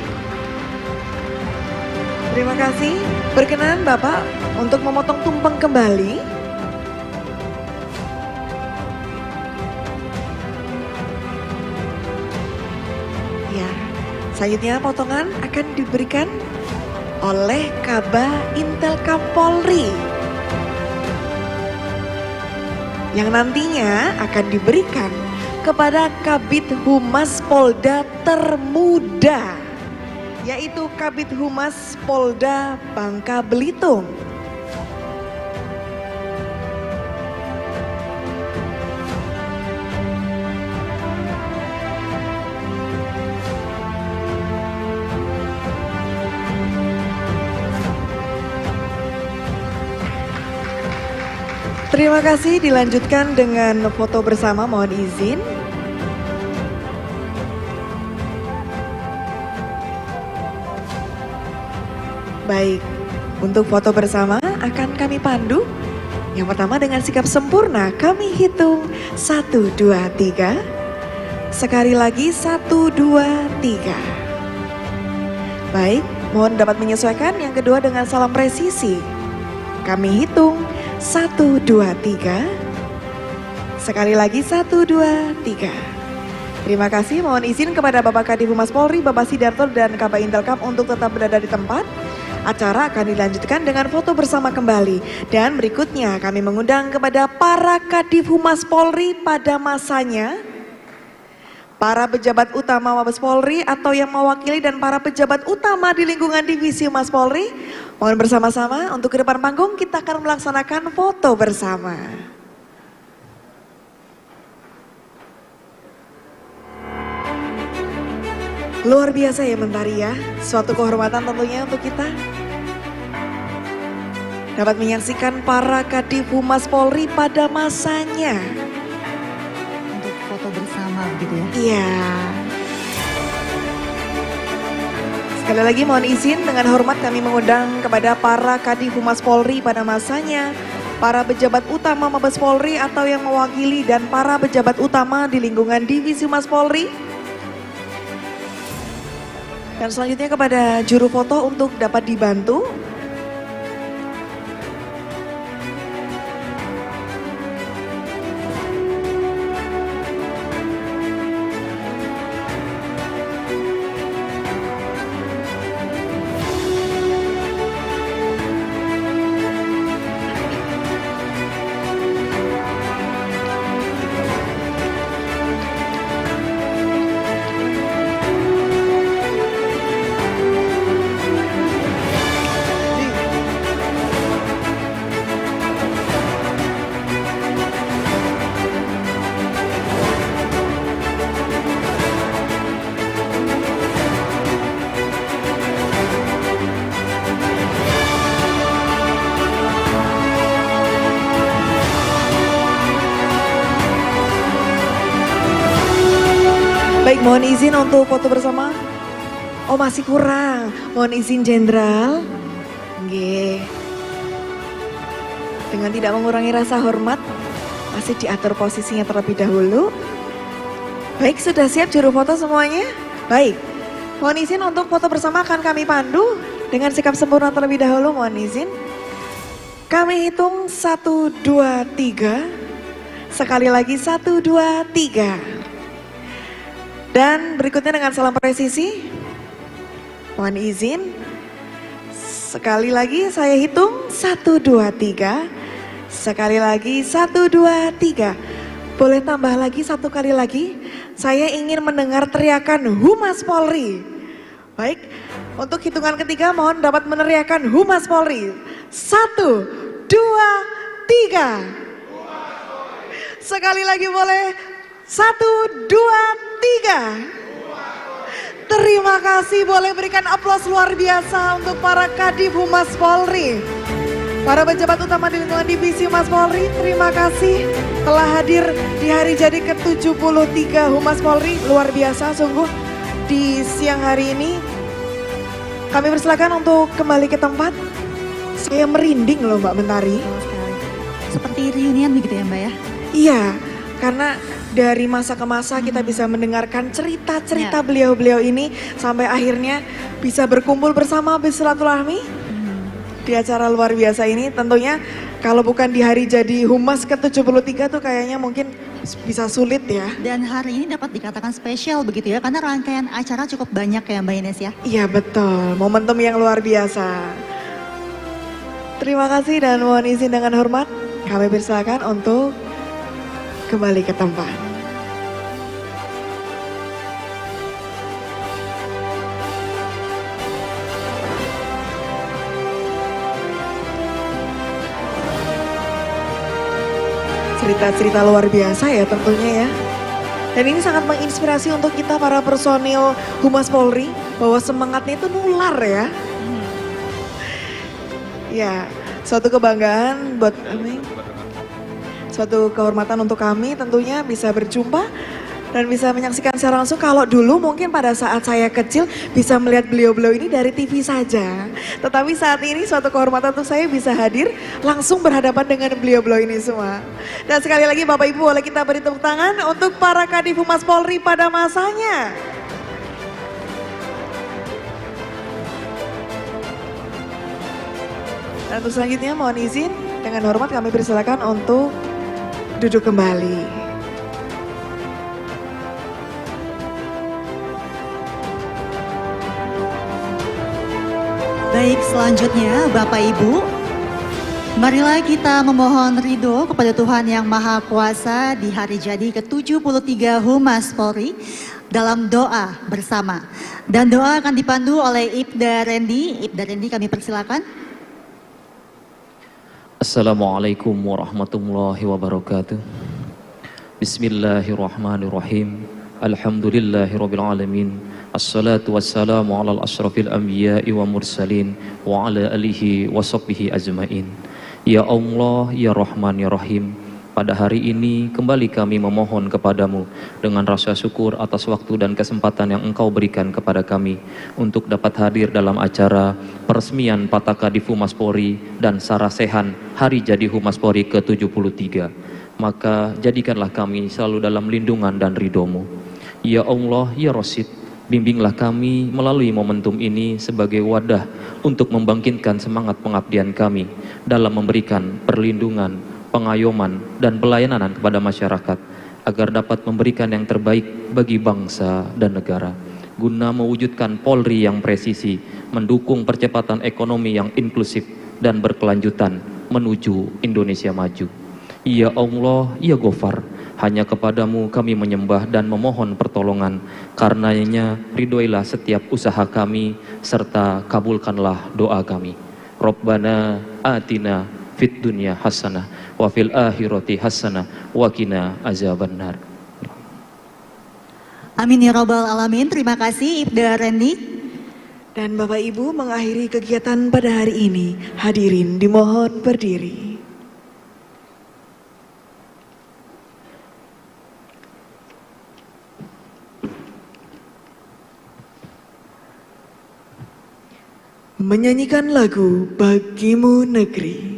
Terima kasih. Berkenan Bapak untuk memotong tumpeng kembali. Ya, selanjutnya potongan akan diberikan oleh Kabah Intelkam Polri yang nantinya akan diberikan kepada Kabid Humas Polda termuda, yaitu Kabid Humas Polda Bangka Belitung. Terima kasih, dilanjutkan dengan foto bersama, mohon izin. Baik, untuk foto bersama akan kami pandu. Yang pertama dengan sikap sempurna, kami hitung 1, 2, 3. Sekali lagi 1, 2, 3. Baik, mohon dapat menyesuaikan. Yang kedua dengan salam presisi. Kami hitung 1, 2, 3. Sekali lagi 1, 2, 3. Terima kasih, mohon izin kepada Bapak Kadif Humas Polri, Bapak Sidarto dan Kabah Intelkam untuk tetap berada di tempat. Acara akan dilanjutkan dengan foto bersama kembali. Dan berikutnya kami mengundang kepada para Kadif Humas Polri pada masanya, para pejabat utama Mabes Polri atau yang mewakili dan para pejabat utama di lingkungan Divisi Humas Polri. Mohon bersama-sama untuk ke depan panggung, kita akan melaksanakan foto bersama. Luar biasa ya Mentari ya, suatu kehormatan tentunya untuk kita dapat menyaksikan para Kadif Humas Polri pada masanya. Untuk foto bersama begitu ya? Iya. Sekali lagi mohon izin, dengan hormat kami mengundang kepada para Kadif Humas Polri pada masanya, para pejabat utama Mabes Polri atau yang mewakili dan para pejabat utama di lingkungan Divisi Humas Polri. Dan selanjutnya kepada juru foto untuk dapat dibantu. Baik, mohon izin untuk foto bersama. Oh masih kurang, mohon izin Jenderal. Nggih. Dengan tidak mengurangi rasa hormat, masih diatur posisinya terlebih dahulu. Baik, sudah siap juru foto semuanya? Baik, mohon izin untuk foto bersama akan kami pandu dengan sikap sempurna terlebih dahulu, mohon izin. Kami hitung 1, 2, 3. Sekali lagi 1, 2, 3. Dan berikutnya dengan salam presisi, mohon izin Sekali lagi saya hitung 1, 2, 3. Sekali lagi 1, 2, 3. Boleh tambah lagi satu kali lagi. Saya ingin mendengar teriakan Humas Polri. Baik, untuk hitungan ketiga mohon dapat meneriakan Humas Polri. 1, 2, 3. Sekali lagi boleh. 1, 2, 3. Terima kasih, boleh berikan aplaus luar biasa untuk para Kadif Humas Polri. Para pejabat utama di lingkungan Divisi Humas Polri, terima kasih telah hadir di hari jadi ke-73 Humas Polri. Luar biasa sungguh di siang hari ini. Kami persilakan untuk kembali ke tempat. Saya merinding loh Mbak Mentari. Seperti reunian begitu ya Mbak ya? Iya, karena dari masa ke masa kita bisa mendengarkan cerita-cerita beliau-beliau ini sampai akhirnya bisa berkumpul bersama bersilaturahmi di acara luar biasa ini. Tentunya kalau bukan di hari jadi Humas ke-73 tuh kayaknya mungkin bisa sulit ya. Dan hari ini dapat dikatakan spesial begitu ya, karena rangkaian acara cukup banyak ya Mbak Ines ya? Iya betul, momentum yang luar biasa. Terima kasih dan mohon izin dengan hormat kami persilakan untuk kembali ke tempat. Cerita-cerita luar biasa ya tentunya ya. Dan ini sangat menginspirasi untuk kita para personil Humas Polri bahwa semangatnya itu nular ya. Ya, suatu kebanggaan buat kami. Suatu kehormatan untuk kami tentunya bisa berjumpa dan bisa menyaksikan secara langsung. Kalau dulu mungkin pada saat saya kecil bisa melihat beliau-beliau ini dari TV saja. Tetapi saat ini suatu kehormatan untuk saya bisa hadir langsung berhadapan dengan beliau-beliau ini semua. Dan sekali lagi Bapak Ibu boleh kita beri tepuk tangan untuk para Kadif Humas Polri pada masanya. Dan untuk selanjutnya mohon izin dengan hormat kami persilakan untuk duduk kembali. Baik, selanjutnya Bapak Ibu, marilah kita memohon ridho kepada Tuhan Yang Maha Kuasa di hari jadi ke-73 Humas Polri dalam doa bersama. Dan doa akan dipandu oleh Ibda Rendi. Ibda Rendi kami persilakan. Assalamualaikum warahmatullahi wabarakatuh. Bismillahirrahmanirrahim. Alhamdulillahirabbil alamin. Assalatu wassalamu ala asyrafil anbiya'i wa mursalin wa ala alihi wa sahbihi ajmain. Ya Allah, ya Rahman, ya Rahim. Pada hari ini kembali kami memohon kepadamu dengan rasa syukur atas waktu dan kesempatan yang Engkau berikan kepada kami untuk dapat hadir dalam acara peresmian Pataka Kadif Humas Polri dan sarasehan Hari Jadi Humas Polri ke-73. Maka jadikanlah kami selalu dalam lindungan dan ridho-Mu. Ya Allah, ya Rasid, bimbinglah kami melalui momentum ini sebagai wadah untuk membangkitkan semangat pengabdian kami dalam memberikan perlindungan, pengayoman, dan pelayanan kepada masyarakat agar dapat memberikan yang terbaik bagi bangsa dan negara guna mewujudkan Polri yang presisi, mendukung percepatan ekonomi yang inklusif dan berkelanjutan menuju Indonesia maju. Ya Allah, ya Ghafar, hanya kepadamu kami menyembah dan memohon pertolongan. Karenanya ridhoilah setiap usaha kami serta kabulkanlah doa kami. Rabbana atina fid dunya hasanah wa fil akhirati hasanah wa qina azabannar. Amin ya rabbal alamin. Terima kasih Ibda Rendi. Dan Bapak Ibu mengakhiri kegiatan pada hari ini. Hadirin dimohon berdiri. Menyanyikan lagu Bagimu Negeri.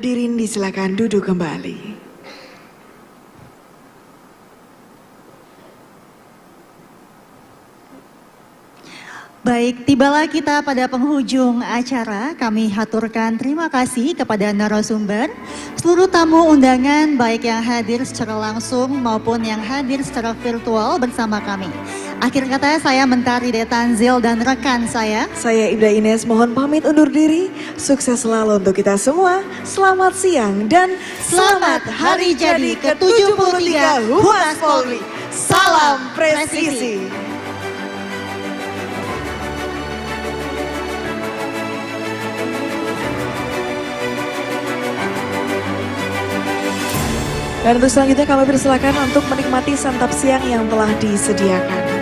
Hadirin disilakan duduk kembali. Baik, tibalah kita pada penghujung acara. Kami haturkan terima kasih kepada narasumber, seluruh tamu undangan baik yang hadir secara langsung maupun yang hadir secara virtual bersama kami. Akhir kata saya Mentari Detanzil dan rekan saya. Saya Ibda Ines mohon pamit undur diri. Sukses selalu untuk kita semua. Selamat siang dan selamat hari jadi ke-73 Humas Polri. Salam presisi. Dan untuk selanjutnya kami persilakan untuk menikmati santap siang yang telah disediakan.